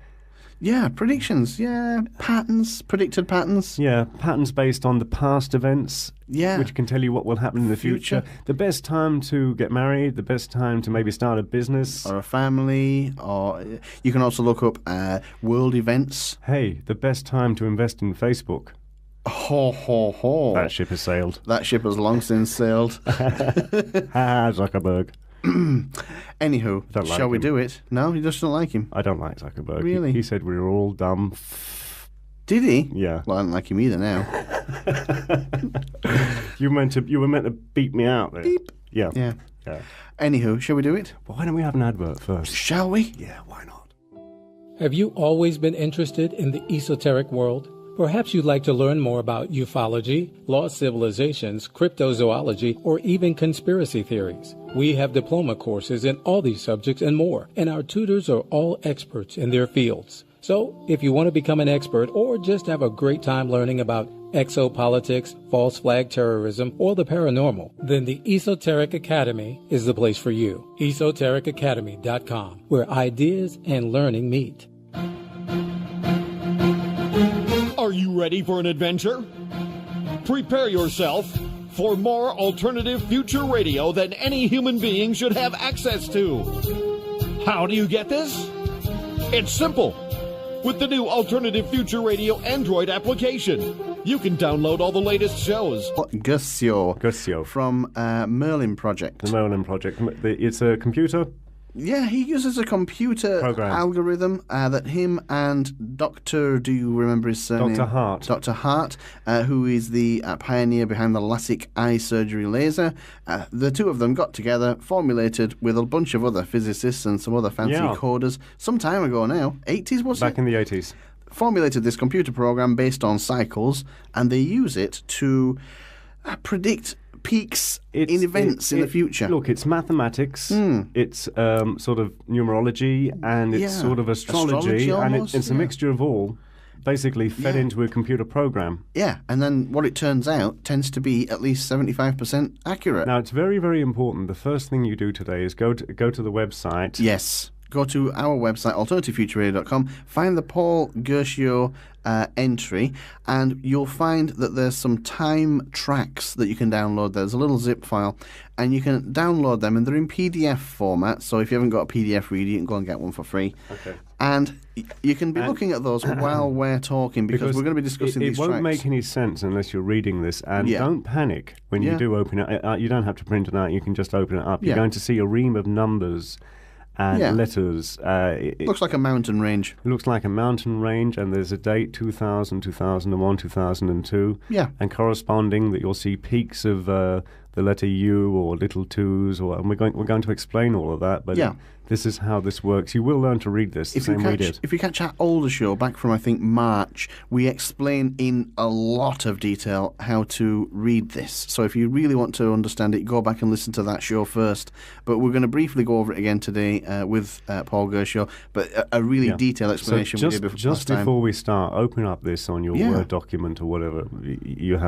Yeah, predictions. Yeah, patterns, predicted patterns. Yeah, patterns based on the past events. Yeah. Which can tell you what will happen in the future. The best time to get married. The best time to maybe start a business. Or a family, or you can also look up world events. Hey, the best time to invest in Facebook. Ho, ho, ho. That ship has sailed. That ship has long since sailed. Zuckerberg. Anywho, Don't like shall we him. do it? No, you just don't like him. I don't like Zuckerberg. Really? He said we were all dumb. Did he? Yeah. Well, I don't like him either now. You were meant to beat me out there. Beep. Yeah. Yeah. Yeah. Anywho, shall we do it? Why don't we have an advert first? Shall we? Yeah, why not? Have you always been interested in the esoteric world? Perhaps you'd like to learn more about ufology, lost civilizations, cryptozoology, or even conspiracy theories. We have diploma courses in all these subjects and more, and our tutors are all experts in their fields. So, if you want to become an expert or just have a great time learning about exopolitics, false flag terrorism, or the paranormal, then the Esoteric Academy is the place for you. EsotericAcademy.com, where ideas and learning meet. Are you ready for an adventure? Prepare yourself for more alternative future radio than any human being should have access to. How do you get this? It's simple. With the new Alternative Future Radio Android application, you can download all the latest shows. Guercio from Merlin Project. The Merlin Project. It's a computer. Yeah, he uses a computer Program. algorithm that him and Dr. Do you remember his surname? Dr. Hart. Dr. Hart, who is the pioneer behind the LASIK eye surgery laser. The two of them got together, formulated with a bunch of other physicists and some other fancy coders some time ago now. 80s, was it? Back in the 80s. Formulated this computer program based on cycles, and they use it to predict peaks in events in the future. Look, it's mathematics, it's sort of numerology, and it's sort of astrology and almost, it's a mixture of all, basically fed into a computer program. Yeah, and then what it turns out tends to be at least 75% accurate. Now, it's very, very important. The first thing you do today is go to the website. Yes. Go to our website, alternativefutureradio.com, find the Paul Guercio entry, and you'll find that there's some time tracks that you can download. There's a little zip file, and you can download them, and they're in PDF format, so if you haven't got a PDF reader, you can go and get one for free. Okay. And you can be looking at those while we're talking, because we're going to be discussing these tracks. It won't make any sense unless you're reading this, and don't panic when you do open it. You don't have to print it out, you can just open it up. You're going to see a ream of numbers and letters. It looks like a mountain range. It looks like a mountain range, and there's a date, 2000, 2001, 2002. Yeah. And corresponding that you'll see peaks of the letter U or little twos, and we're going to explain all of that, but this is how this works. You will learn to read this the same way we did. If you catch our older show back from, I think, March, we explain in a lot of detail how to read this. So if you really want to understand it, go back and listen to that show first. But we're going to briefly go over it again today with Paul Guercio, but a really detailed explanation so we did just last time. before we start, open up this on your Word document or whatever you have